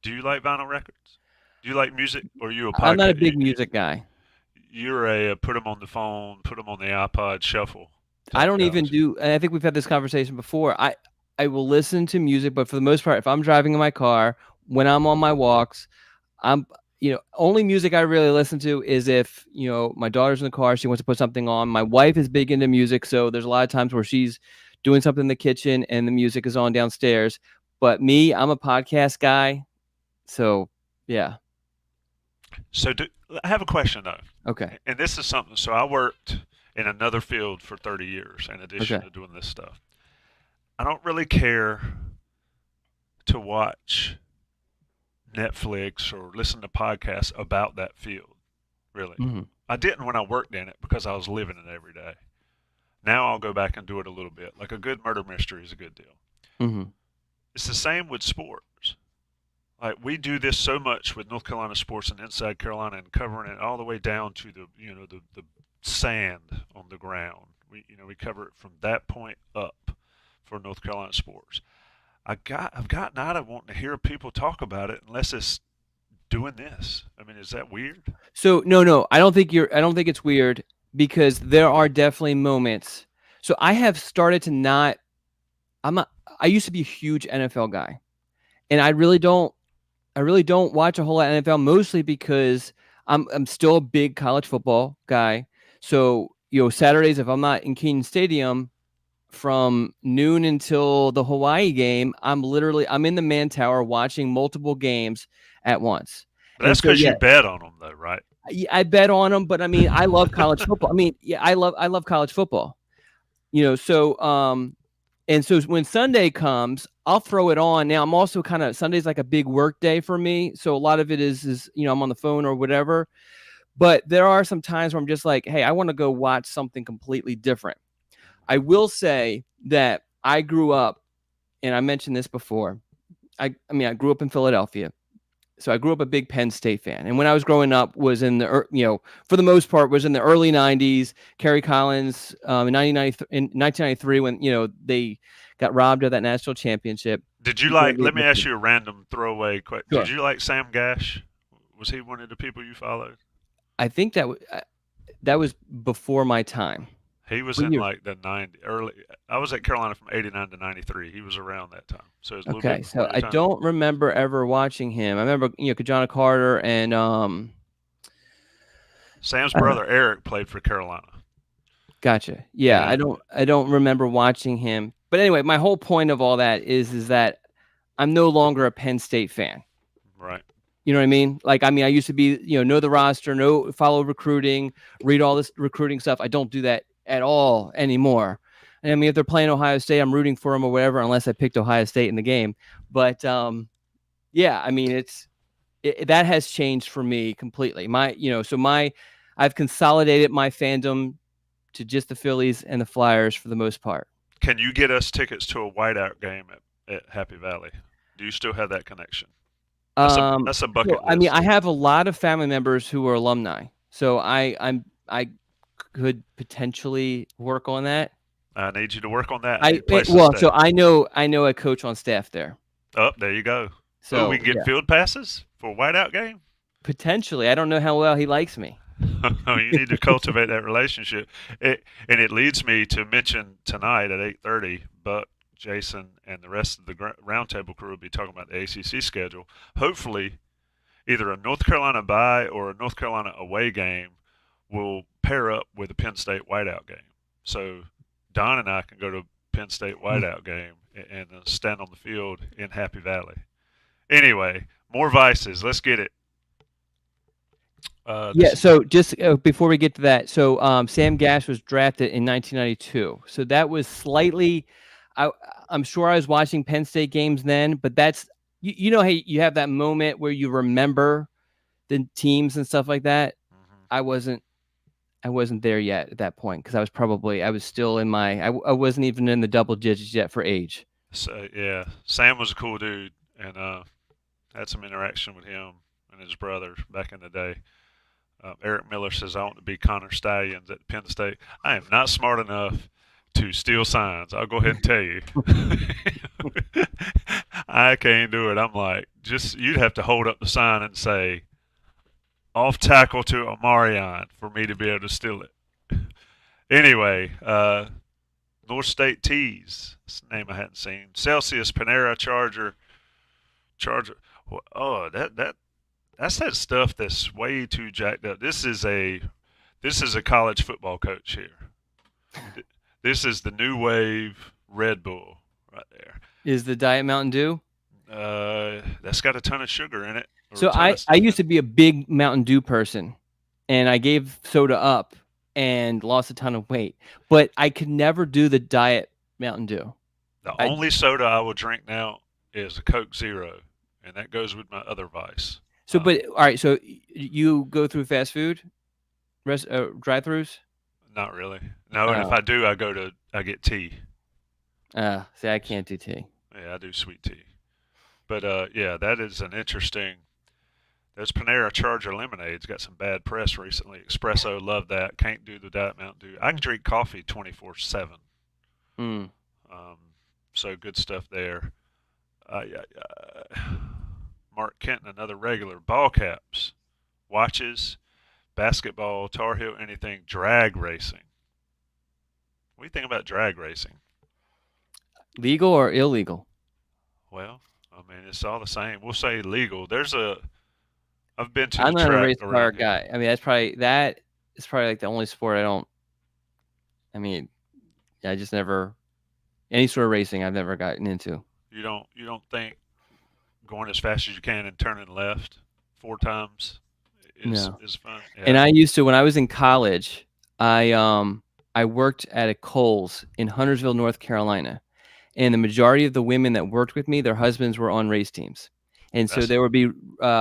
Do you like vinyl records? Do you like music, or are you a podcast? I'm not a big music guy. You're a put them on the phone, put them on the iPod shuffle. I don't even do, and I think we've had this conversation before. I will listen to music, but for the most part, if I'm driving in my car, when I'm on my walks, I'm, only music I really listen to is if, my daughter's in the car, she wants to put something on. My wife is big into music, so there's a lot of times where she's doing something in the kitchen and the music is on downstairs. But me, I'm a podcast guy. So, yeah. So I have a question, though. Okay. And this is something. So I worked in another field for 30 years in addition to doing this stuff. I don't really care to watch Netflix or listen to podcasts about that field, really. Mm-hmm. I didn't when I worked in it because I was living it every day. Now I'll go back and do it a little bit. Like a good murder mystery is a good deal. Mm-hmm. It's the same with sports. Like we do this so much with North Carolina sports and Inside Carolina and covering it all the way down to the sand on the ground. We cover it from that point up for North Carolina sports. I've gotten out of wanting to hear people talk about it unless it's doing this. I mean, is that weird? So no, I don't think it's weird because there are definitely moments. So I have started to I used to be a huge NFL guy, and I really don't watch a whole lot of NFL, mostly because I'm still a big college football guy. So, Saturdays, if I'm not in Kenan Stadium from noon until the Hawaii game, I'm in the Man Tower watching multiple games at once. But that's because you bet on them, though, right? I bet on them, but I mean, I love college football. I mean, yeah, I love college football. And so when Sunday comes, I'll throw it on. Now I'm also Sunday's like a big work day for me. So a lot of it is I'm on the phone or whatever, but there are some times where I'm just like, hey, I want to go watch something completely different. I will say that I grew up, and I mentioned this before. I grew up in Philadelphia. So I grew up a big Penn State fan. And when I was growing up was in the, for the most part, was in the early 90s. Kerry Collins in 1993 when, they got robbed of that national championship. Did you let me ask you a random throwaway question. Sure. Did you like Sam Gash? Was he one of the people you followed? I think that was before my time. He was in like the early. I was at Carolina from '89 to '93. He was around that time, so it was a little bit before I don't remember ever watching him. I remember Kajana Carter and Sam's brother Eric played for Carolina. Gotcha. Yeah, I don't remember watching him. But anyway, my whole point of all that is that I'm no longer a Penn State fan. Right. You know what I mean? Like, I used to be, know the roster, follow recruiting, read all this recruiting stuff. I don't do that at all anymore. And I mean, if they're playing Ohio State, I'm rooting for them or whatever, unless I picked Ohio State in the game. But yeah, I mean, that has changed for me completely. I've consolidated my fandom to just the Phillies and the Flyers for the most part. Can you get us tickets to a whiteout game at Happy Valley? Do you still have that connection? That's a bucket list. I mean, I have a lot of family members who are alumni, so I could potentially work on that. I need you to work on that. So I know a coach on staff there. Oh, there you go. So we can get field passes for a whiteout game? Potentially. I don't know how well he likes me. You need to cultivate that relationship. And it leads me to mention tonight at 8:30, Buck, Jason, and the rest of the roundtable crew will be talking about the ACC schedule. Hopefully, either a North Carolina bye or a North Carolina away game will pair up with a Penn State whiteout game. So Don and I can go to a Penn State whiteout game and stand on the field in Happy Valley. Anyway, more vices. Let's get it. So just before we get to that, so Sam Gash was drafted in 1992. So that was slightly, I'm sure I was watching Penn State games then, but that's, hey, you have that moment where you remember the teams and stuff like that. Mm-hmm. I wasn't there yet at that point because I was still in I wasn't even in the double digits yet for age. So yeah, Sam was a cool dude, and had some interaction with him and his brother back in the day. Eric Miller says, I want to be Connor Stallions at Penn State. I am not smart enough to steal signs. I'll go ahead and tell you. I can't do it. I'm like, you'd have to hold up the sign and say, off tackle to Omarion for me to be able to steal it. Anyway, North State Tees. That's a name I hadn't seen. Celsius, Panera, Charger. Oh, that's that stuff that's way too jacked up. This is a college football coach here. This is the new wave Red Bull right there. Is the Diet Mountain Dew? That's got a ton of sugar in it. So I used to be a big Mountain Dew person, and I gave soda up and lost a ton of weight, but I could never do the Diet Mountain Dew. The only soda I will drink now is a Coke Zero, and that goes with my other vice. So, but all right, so you go through fast food, drive-throughs? Not really. No, and if I do, I get tea. See, I can't do tea. Yeah, I do sweet tea. But yeah, that is an interesting. Those Panera Charger lemonades got some bad press recently. Espresso, love that. Can't do the Diet Mountain Dew. I can drink coffee 24/7. Mm. So good stuff there. Mark Kenton, another regular. Ball caps, watches, basketball, Tar Heel, anything. Drag racing. What do you think about drag racing? Legal or illegal? Well, I mean, it's all the same. We'll say legal. I've been to I'm the not a track race car around here. guy. I mean, that is probably like the only sport I don't. I mean, I just never any sort of racing I've never gotten into. You don't think going as fast as you can and turning left 4 times is fun? Yeah. And I used to, when I was in college, I worked at a Kohl's in Huntersville, North Carolina, and the majority of the women that worked with me, their husbands were on race teams. And so there would be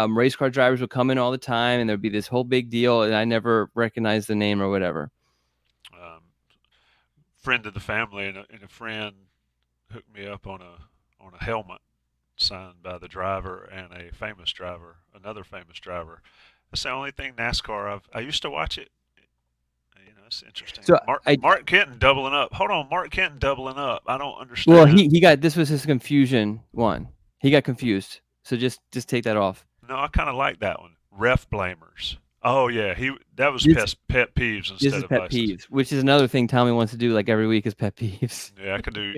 race car drivers would come in all the time, and there'd be this whole big deal, and I never recognized the name or whatever. Friend of the family and a friend hooked me up on a helmet signed by the driver and a famous driver, another famous driver. That's the only thing NASCAR I used to watch it. You know, it's interesting. So Mark Kenton doubling up. Hold on, Mark Kenton doubling up. I don't understand. Well, he got, this was his confusion one. He got confused. So just take that off. No, I kind of like that one. Ref blamers. Oh yeah, that was pet peeves instead of pet peeves, which is another thing Tommy wants to do like every week is pet peeves. Yeah, I could do.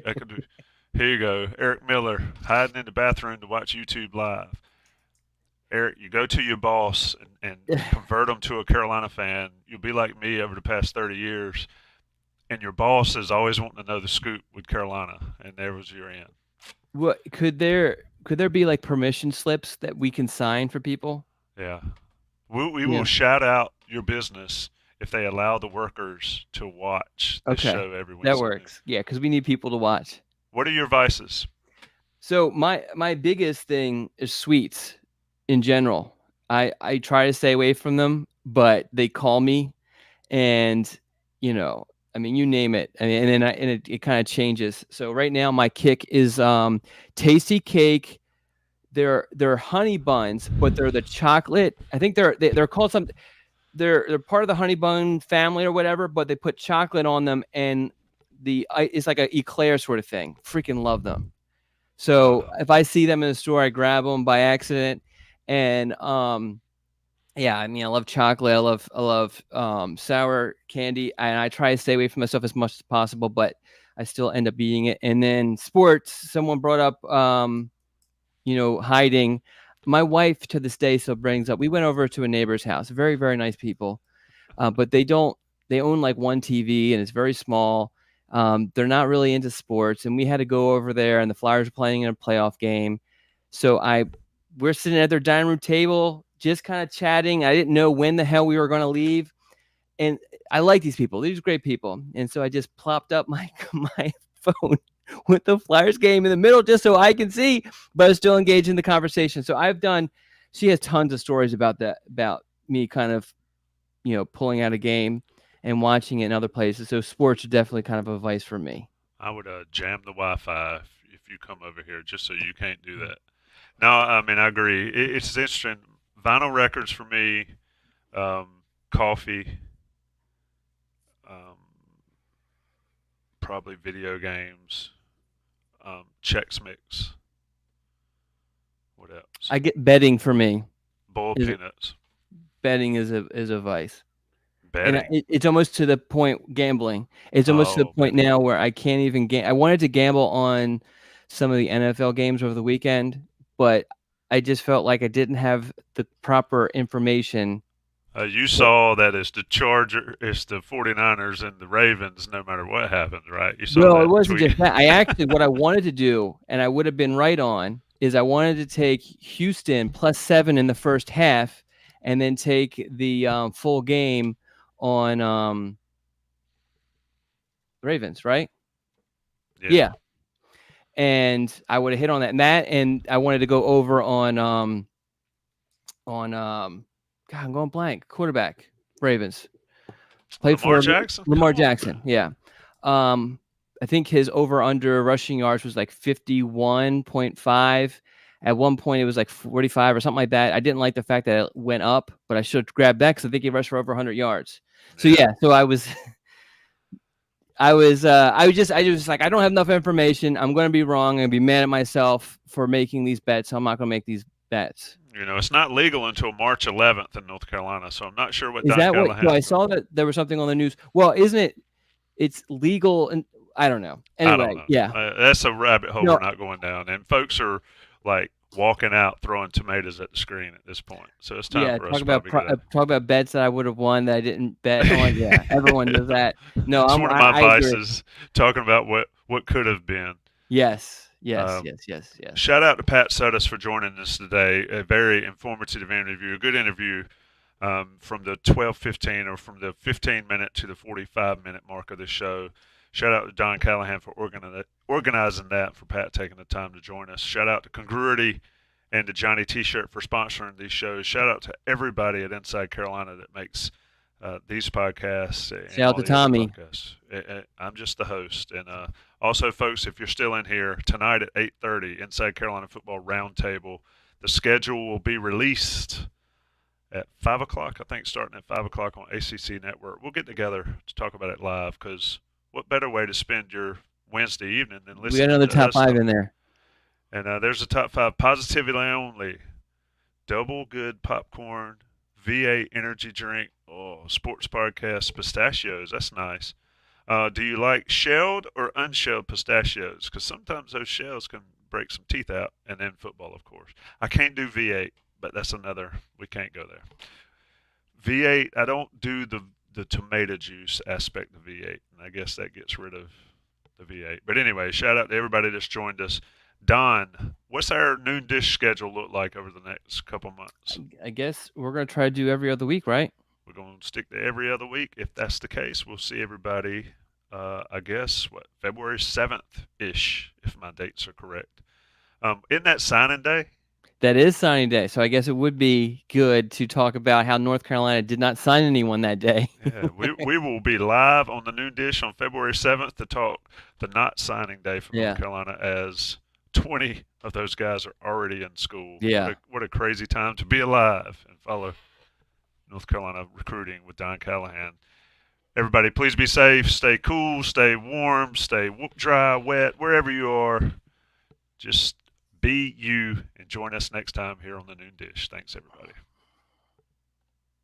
Here you go, Eric Miller hiding in the bathroom to watch YouTube live. Eric, you go to your boss and convert them to a Carolina fan. You'll be like me over the past 30 years, and your boss is always wanting to know the scoop with Carolina, and there was your end. What could there be like permission slips that we can sign for people? Yeah. We will shout out your business if they allow the workers to watch the show every Wednesday. That works. Yeah, because we need people to watch. What are your vices? So my biggest thing is sweets in general. I try to stay away from them, but they call me, and I mean, you name it. I mean, and it kind of changes. So right now my kick is tasty cake. They're honey buns, but they're the chocolate. I think they're called something. They're part of the honey bun family or whatever, but they put chocolate on them, and it's like a eclair sort of thing. Freaking love them. So if I see them in the store, I grab them by accident. And yeah, I mean, I love chocolate. I love sour candy, and I try to stay away from myself as much as possible, but I still end up eating it. And then sports. Someone brought up hiding. My wife to this day still brings up, we went over to a neighbor's house, very, very nice people. But they own like one TV and it's very small. They're not really into sports, and we had to go over there, and the Flyers were playing in a playoff game. So we're sitting at their dining room table, just kind of chatting. I didn't know when the hell we were going to leave. And I like these people. These are great people. And so I just plopped up my phone with the Flyers game in the middle just so I can see, but I was still engaged in the conversation. So she has tons of stories about that, about me kind of, pulling out a game and watching it in other places. So sports are definitely kind of a vice for me. I would jam the Wi-Fi if you come over here, just so you can't do that. No, I mean, I agree. It's interesting. Vinyl records for me, coffee, probably video games, Chex Mix. What else? I get betting for me. Boiled peanuts. Betting is a vice. Betting. And it's almost to the point, gambling. It's almost to the point now where I can't even I wanted to gamble on some of the NFL games over the weekend, but I just felt like I didn't have the proper information. You saw that it's the 49ers and the Ravens, no matter what happens, right? You saw Well, that it wasn't tweet. just that. I actually, what I wanted to do, and I would have been right on, is I wanted to take Houston +7 in the first half, and then take the full game on Ravens, right? Yeah. And I would have hit on that, and I wanted to go over on God, I'm going blank. Quarterback, Ravens. Played Lamar for Jackson? Lamar Jackson. Yeah. I think his over/under rushing yards was like 51.5. At one point, it was like 45 or something like that. I didn't like the fact that it went up, but I should have grabbed that because I think he rushed for over 100 yards. So yeah, so I was just like, I don't have enough information. I'm going to be wrong. I'm going to be mad at myself for making these bets. So I'm not going to make these bets. You know, it's not legal until March 11th in North Carolina, so I'm not sure what Is Don that Callahan. what? Well, I saw that there was something on the news. Well, isn't it? It's legal, and I don't know. Anyway, I don't know. Yeah, that's a rabbit hole we're not going down, and folks are like walking out throwing tomatoes at the screen at this point. So it's time for us to talk about bets that I would have won that I didn't bet on. Yeah, everyone does that. No, it's one of my vices, talking about what could have been. Yes. Shout out to Pat Suddes for joining us today. A very informative interview, a good interview from the 12:15 or from the 15-minute to the 45-minute mark of the show. Shout out to Don Callahan for organizing that, for Pat taking the time to join us. Shout out to Congruity and to Johnny T-Shirt for sponsoring these shows. Shout out to everybody at Inside Carolina that makes these podcasts. Shout out to Tommy. I'm just the host. And also, folks, if you're still in here, tonight at 8:30, Inside Carolina Football Roundtable, the schedule will be released at 5 o'clock, I think, starting at 5 o'clock on ACC Network. We'll get together to talk about it live, because what better way to spend your Wednesday evening than listening to us? We got another top 5 in there. And there's a top 5, positively only, double good popcorn, V8 energy drink, sports podcast, pistachios. That's nice. Do you like shelled or unshelled pistachios? Because sometimes those shells can break some teeth out. And then football, of course. I can't do V8, but that's another. We can't go there. V8, I don't do the tomato juice aspect of V8, and I guess that gets rid of the V8. But anyway, shout out to everybody that's joined us. Don, what's our noon dish schedule look like over the next couple months? I guess we're going to try to do every other week, right? We're going to stick to every other week. If that's the case, we'll see everybody, I guess, February 7th-ish, if my dates are correct. Isn't that signing day? That is signing day, so I guess it would be good to talk about how North Carolina did not sign anyone that day. Yeah, we will be live on the Noon Dish on February 7th to talk the not signing day for North Carolina, as 20 of those guys are already in school. Yeah. What a crazy time to be alive and follow North Carolina recruiting with Don Callahan. Everybody, please be safe, stay cool, stay warm, stay dry, wet, wherever you are. Just be you, and join us next time here on the Noon Dish. Thanks, everybody.